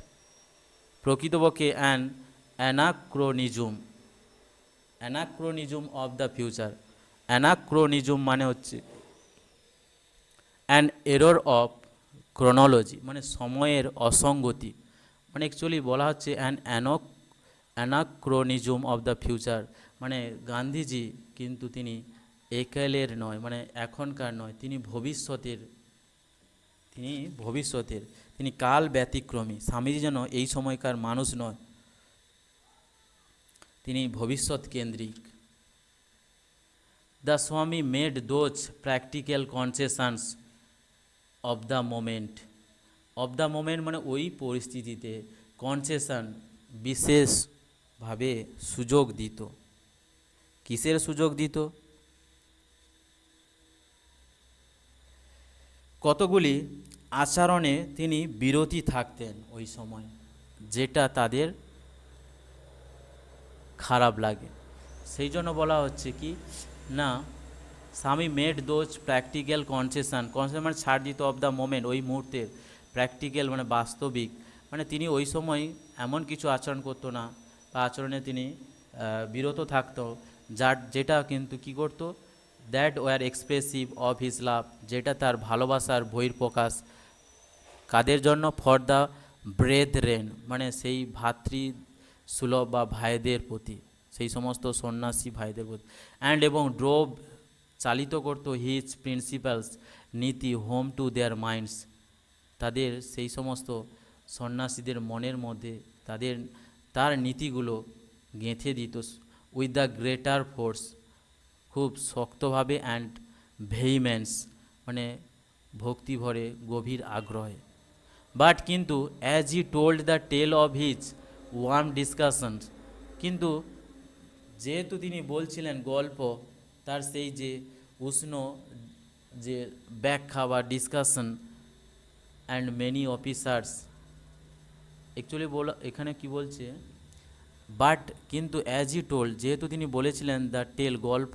প্রকৃতপক্ষে, অ্যানাক্রোনিজম, অ্যানাক্রোনিজম অফ দ্য ফিউচার, অ্যানাক্রোনিজম মানে হচ্ছে অ্যান এরর অফ ক্রোনোলজি, মানে সময়ের অসঙ্গতি, মানে অ্যাকচুয়ালি বলা হচ্ছে অ্যানাক্রোনিজম অফ দ্য ফিউচার, মানে গান্ধীজি কিন্তু তিনি একালের নয়, মানে এখনকার নয়, তিনি ভবিষ্যতের, তিনি কাল ব্যতিক্রমী। স্বামীজি যেন এই সময়কার মানুষ নয়, তিনি ভবিষ্যৎ কেন্দ্রিক। দ্য স্বামী made those practical কনসেশনস of the moment, মানে ওই পরিস্থিতিতে কনসেশন, বিশেষভাবে সুযোগ দিত। কিসের সুযোগ দিত? কতগুলি আচরণে তিনি বিরতি থাকতেন ওই সময়, যেটা তাদের খারাপ লাগে, সেই জন্য বলা হচ্ছে কি না, স্বামী মেড দোজ প্র্যাকটিক্যাল কনসেশন মানে ছাড় দিত অফ দ্য মোমেন্ট, ওই মুহূর্তের, প্র্যাকটিক্যাল মানে বাস্তবিক, মানে তিনি ওই সময় এমন কিছু আচরণ করতো না বা আচরণে তিনি বিরত থাকতো, যেটা কিন্তু কি করতো, that were expressive of his love, যেটা তার ভালোবাসার বহিঃপ্রকাশ। কাদের জন্য? ফর দ্য ব্রেথরেন, মানে সেই ভাতৃসুলভ বা ভাইদের প্রতি, সেই সমস্ত সন্ন্যাসী ভাইদের প্রতি। অ্যান্ড এবং ড্রোভ, চালিত করত, হিজ প্রিন্সিপালস, নীতি, হোম টু দেয়ার মাইন্ডস, তাদের সেই সমস্ত সন্ন্যাসীদের মনের মধ্যে তার নীতিগুলো গেঁথে দিত, উইথ দ্য গ্রেটার ফোর্স, খুব শক্তভাবে, অ্যান্ড ভেহিমেন্স মানে ভক্তি ভরে, গভীর আগ্রহে। বাট কিন্তু, as he told the tale of his warm discussions, কিন্তু যেহেতু তিনি বলছিলেন গল্প, তার সেই যে উষ্ণ যে ব্যাখ্যা বা discussion, and many officers, actually এখানে কি বলছে, বাট কিন্তু অ্যাজ হি টোল্ড, যেহেতু তিনি বলেছিলেন দ্য টেল গল্প,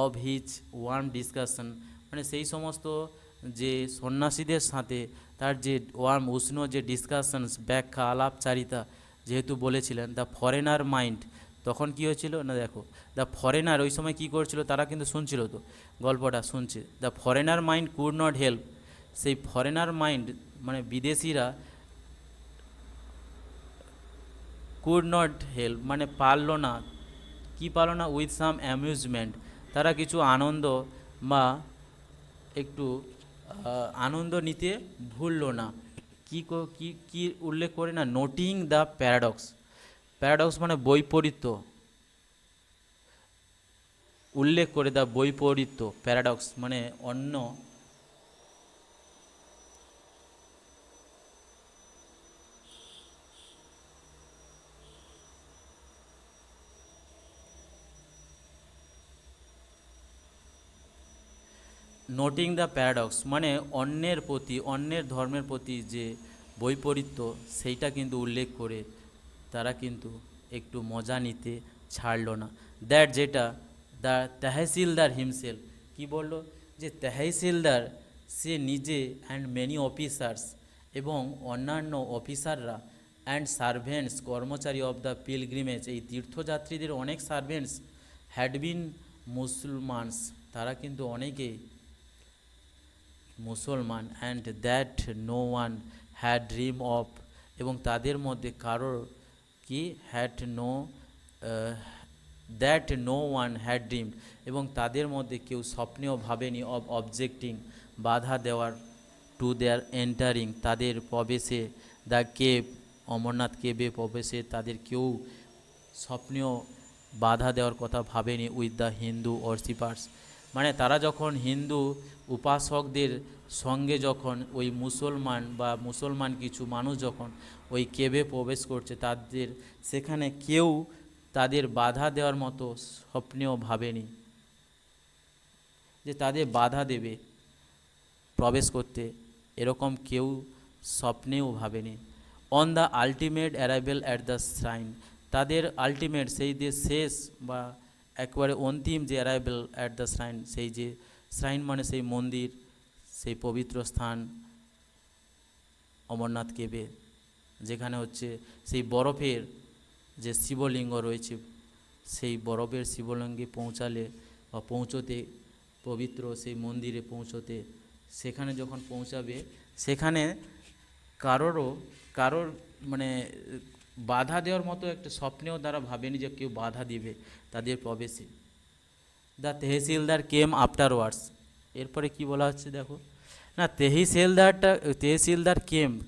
অফ হিজ ওয়ার্ম ডিসকাশন, মানে সেই সমস্ত যে সন্ন্যাসীদের সাথে তার যে ওয়ার্ম উষ্ণ যে ডিসকাশনস, ব্যাখ্যা, আলাপচারিতা যেহেতু বলেছিলেন, দ্য ফরেনার মাইন্ড, তখন কি হয়েছিল না, দেখো, দ্য ফরেনার ওই সময় কি করছিল, তারা কিন্তু শুনছিল, তো গল্পটা শুনছে, the foreigner mind could not help, সেই ফরেনার মাইন্ড মানে বিদেশিরা কুড নট হেল্প মানে পারলো না, কি পারলো না, উইথ সাম অ্যামিউজমেন্ট, তারা কিছু আনন্দ বা একটু আনন্দ নিতে ভুললো না, কি উল্লেখ করে না, নোটিং দ্য প্যারাডক্স, প্যারাডক্স মানে বৈপরীত্য, উল্লেখ করে, দ্য বৈপরীত্য, প্যারাডক্স মানে অন্য, নোটিং দ্য প্যারাডক্স মানে অন্যের প্রতি, অন্যের ধর্মের প্রতি যে বৈপরীত্য, সেইটা কিন্তু উল্লেখ করে তারা কিন্তু একটু মজা নিতে ছাড়লো না। দ্যাট যেটা, দ্য তহসিলদার হিমসেল, কি বলল, যে তেহসিলদার সে নিজে অ্যান্ড মেনি অফিসার্স এবং অন্যান্য অফিসাররা অ্যান্ড সার্ভেন্টস কর্মচারী অব দ্য পিলগ্রিমেজ, এই তীর্থযাত্রীদের অনেক সার্ভেন্টস হ্যাড বিন মুসলমানস, তারা কিন্তু অনেকেই মুসলমান, and that no one had dream of, এবং তাদের মধ্যে কারোর কি had no that no one had dream, এবং তাদের মধ্যে কেউ স্বপ্নেও ভাবেনি অব অবজেক্টিং, বাধা দেওয়ার, টু দেয়ার এন্টারিং, তাদের প্রবেশে, দ্য কেভ, অমরনাথ কেবে প্রবেশে তাদের কেউ স্বপ্নেও বাধা দেওয়ার কথা ভাবেনি, উইথ দ্য হিন্দু ওরশিপার্স, মানে তারা যখন হিন্দু উপাসকদের সঙ্গে যখন ওই মুসলমান বা মুসলমান কিছু মানুষ যখন ওই কেবে প্রবেশ করছে, তাদের সেখানে কেউ তাদের বাধা দেওয়ার মতো স্বপ্নেও ভাবেনি, যে তাদের বাধা দেবে প্রবেশ করতে, এরকম কেউ স্বপ্নেও ভাবেনি। On the ultimate arrival at the shrine, তাদের আলটিমেট সেই যে শেষ বা একবারে অন্তিম যে অ্যারাইভেল অ্যাট দ্য শ্রাইন, সেই যে শ্রাইন মানে সেই মন্দির, সেই পবিত্র স্থান অমরনাথ কেবে, যেখানে হচ্ছে সেই বরফের যে শিবলিঙ্গ রয়েছে, সেই বরফের শিবলিঙ্গে পৌঁছালে বা পৌঁছোতে, পবিত্র সেই মন্দিরে পৌঁছোতে, সেখানে যখন পৌঁছাবে সেখানে কারোর মানে বাধা দেওয়ার মতো একটা স্বপ্নেও তারা ভাবেনি যে কেউ বাধা দিবে তাদের প্রবেশে। দ্য তেহসিলদার কেম আফটারওয়ার্ডস, এরপরে কি বলা হচ্ছে দেখো না,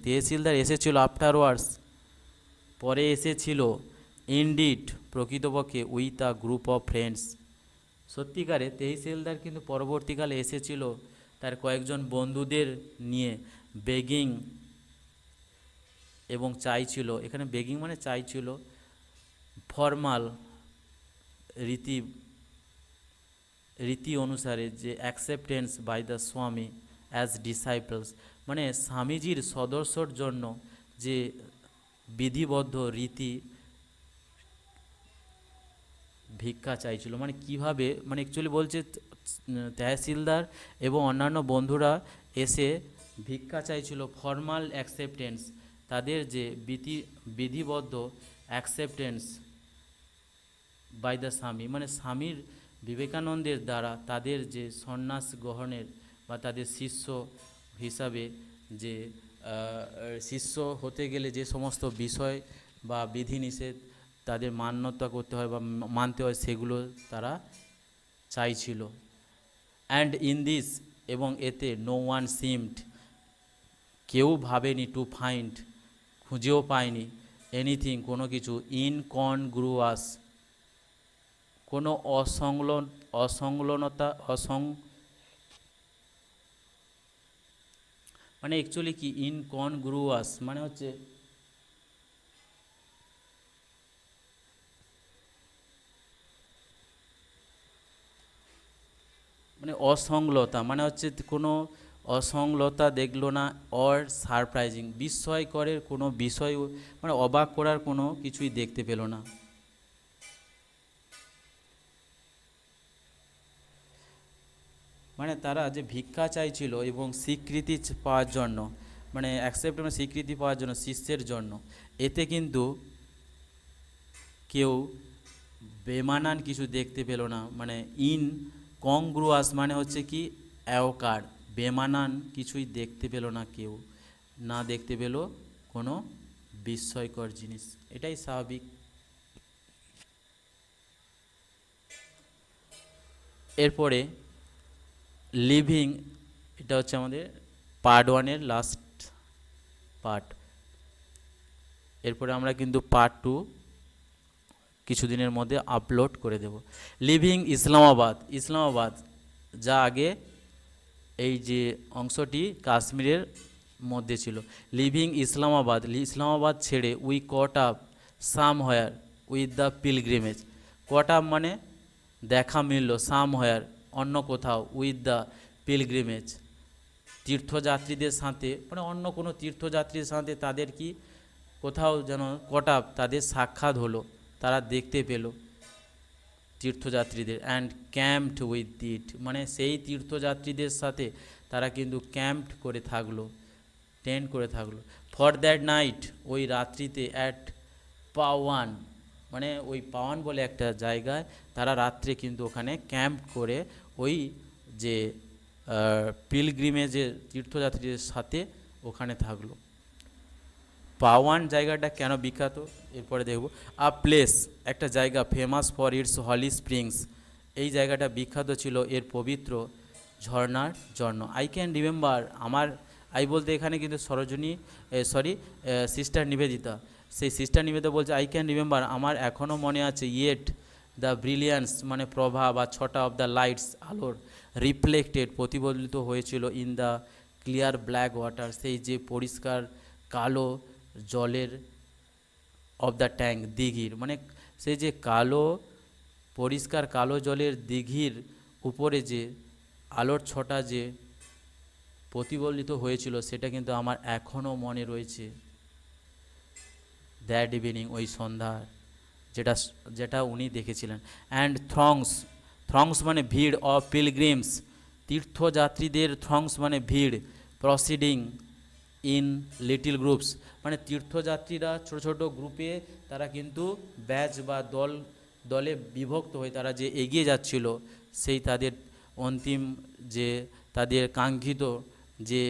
তেহসিলদার এসেছিল আফটারওয়ার্ডস, পরে এসেছিল, ইনডিড প্রকৃতপক্ষে, with a group of friends, সত্যিকারে তেহসিলদার কিন্তু পরবর্তীকালে এসেছিল তার কয়েকজন বন্ধুদের নিয়ে, বেগিং, এবং চাইছিল, এখানে বেগিং মানে চাইছিল, ফর্মাল রীতি অনুসারে, যে অ্যাকসেপ্টেন্স বাই দ্য স্বামী অ্যাজ ডিসাইপলস, মানে স্বামীজির সদস্যর জন্য যে বিধিবদ্ধ রীতি ভিক্ষা চাইছিল, মানে কিভাবে, মানে অ্যাকচুয়ালি বলছে তহসিলদার এবং অন্যান্য বন্ধুরা এসে ভিক্ষা চাইছিল, ফর্মাল অ্যাকসেপ্টেন্স, তাদের যে বিধিবদ্ধ অ্যাকসেপ্টেন্স বাই দ্য স্বামী, মানে স্বামীর বিবেকানন্দের দ্বারা তাদের যে সন্ন্যাস গ্রহণের বা তাদের শিষ্য হিসাবে যে শিষ্য হতে গেলে যে সমস্ত বিষয় বা বিধিনিষেধ তাদের মান্যতা করতে হয় বা মানতে হয়, সেগুলো তারা চাইছিল। অ্যান্ড ইন দিস, এবং এতে, নো ওয়ান সিমড, কেউ ভাবেনি, টু ফাইন্ড, খুঁজেও পায়নি, এনিথিং, কোনো কিছু, ইনকনগ্রুয়াস, কোনো অসংলনতা, মানে অ্যাকচুয়ালি কি, ইনকনগ্রুয়াস মানে হচ্ছে মানে অসংলতা, মানে হচ্ছে কোনো অসংলতা দেখলো না, অর সারপ্রাইজিং, বিস্ময়করের কোনো বিষয়, মানে অবাক করার কোনো কিছুই দেখতে পেল না। মানে তারা যে ভিক্ষা চাইছিল এবং স্বীকৃতি পাওয়ার জন্য, মানে অ্যাকসেপ্ট মানে স্বীকৃতি পাওয়ার জন্য শিষ্যের জন্য, এতে কিন্তু কেউ বেমানান কিছু দেখতে পেল না, মানে কংগ্রুয়াস মানে হচ্ছে কি অ্যাওকার, বেমানান কিছুই দেখতে পেল না, কেউ না দেখতে পেল কোনো বিস্ময়কর জিনিস, এটাই স্বাভাবিক। এরপরে লিভিং, এটা হচ্ছে আমাদের পার্ট 1-এর লাস্ট পার্ট। এরপরে আমরা কিন্তু পার্ট 2 কিছুদিনের মধ্যে আপলোড করে দেব। লিভিং ইসলামাবাদ, যা আগে এই যে অংশটি কাশ্মীরের মধ্যে ছিল। লিভিং ইসলামাবাদ ছেড়ে, we caught up somewhere with the pilgrimage, caught up মানে দেখা মিলল, সামহোয়ার অন্য কোথাও, উইথ দ্য পিলগ্রিমেজ তীর্থযাত্রীদের সাথে, মানে অন্য কোনো তীর্থযাত্রীর সাথে তাদের কি কোথাও যেন কট আপ তাদের সাক্ষাৎ হলো, তারা দেখতে পেল তীর্থযাত্রীদের, অ্যান্ড ক্যাম্পড উইথ ইট, মানে সেই তীর্থযাত্রীদের সাথে তারা কিন্তু ক্যাম্পড করে থাকলো, টেন্ট করে থাকলো। ফর দ্যাট নাইট, ওই রাত্রিতে, অ্যাট পাওয়ান, মানে ওই পাওয়ান বলে একটা জায়গায় তারা রাত্রে কিন্তু ওখানে ক্যাম্প করে ওই যে পিলগ্রিমেজের তীর্থযাত্রীদের সাথে ওখানে থাকলো। পাওয়ান জায়গাটা কেন বিখ্যাত এরপরে দেখব। আ প্লেস, একটা জায়গা, famous for its holy springs, এই জায়গাটা বিখ্যাত ছিল এর পবিত্র ঝর্ণার জন্য। আই ক্যান রিমেম্বার, আমার আই বলতে এখানে কিন্তু সরোজিনী, সিস্টার নিবেদিতা, সেই সিস্টার নিবেদিতা বলছে আই ক্যান রিমেম্বার, আমার এখনও মনে আছে, ইয়েট দ্য ব্রিলিয়ান্স, মানে প্রভা বা ছটা অফ দ্য লাইটস, আলোর, রিফ্লেক্টেড, প্রতিফলিত হয়েছিল, in the clear black water, সেই যে পরিষ্কার কালো জলের, অফ দ্য ট্যাঙ্ক, দিঘির, মানে সেই যে কালো পরিষ্কার কালো জলের দিঘির উপরে যে আলোর ছটা যে প্রতিফলিত হয়েছিল সেটা কিন্তু আমার এখনও মনে রয়েছে। দ্যাট ইভিনিং, ওই সন্ধ্যার, যেটা যেটা উনি দেখেছিলেন। অ্যান্ড থ্রংস, থ্রংস মানে ভিড়, অফ পিলগ্রিমস, তীর্থযাত্রীদের, থ্রংস মানে ভিড়, প্রসিডিং ইন লিটিল গ্রুপস, মানে তীর্থযাত্রীরা ছোট ছোট গ্রুপে তারা কিন্তু ব্যাচ বা দলে বিভক্ত হয়ে তারা যে এগিয়ে যাচ্ছিল সেই তাদের অন্তিম যে তাদের কাঙ্ক্ষিত যে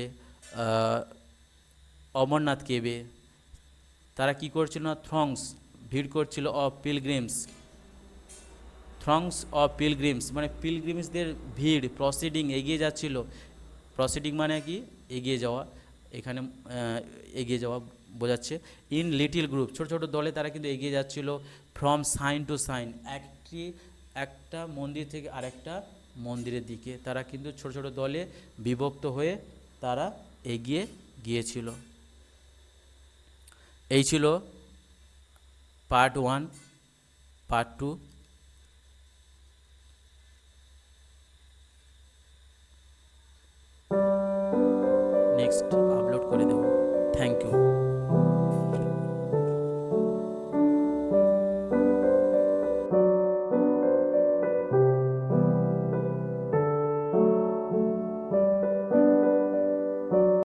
অমরনাথ কেবে, তারা কি করছিল না, থ্রংস, ভিড় করছিল, অফ পিলগ্রিমস, থ্রংস অফ পিলগ্রিমস মানে পিলগ্রিমসদের ভিড়, প্রসিডিং এগিয়ে যাচ্ছিল, প্রসিডিং মানে কি এগিয়ে যাওয়া, এখানে এগিয়ে যাওয়া বোঝাচ্ছে। ইন লিটিল গ্রুপ, ছোটো ছোটো দলে তারা কিন্তু এগিয়ে যাচ্ছিল, ফ্রম সাইন টু সাইন, একটা মন্দির থেকে আরেকটা মন্দিরের দিকে তারা কিন্তু ছোটো ছোটো দলে বিভক্ত হয়ে তারা এগিয়ে গিয়েছিল। এই ছিল পার্ট 1। পার্ট 2 নেক্সট আপলোড করে দেব।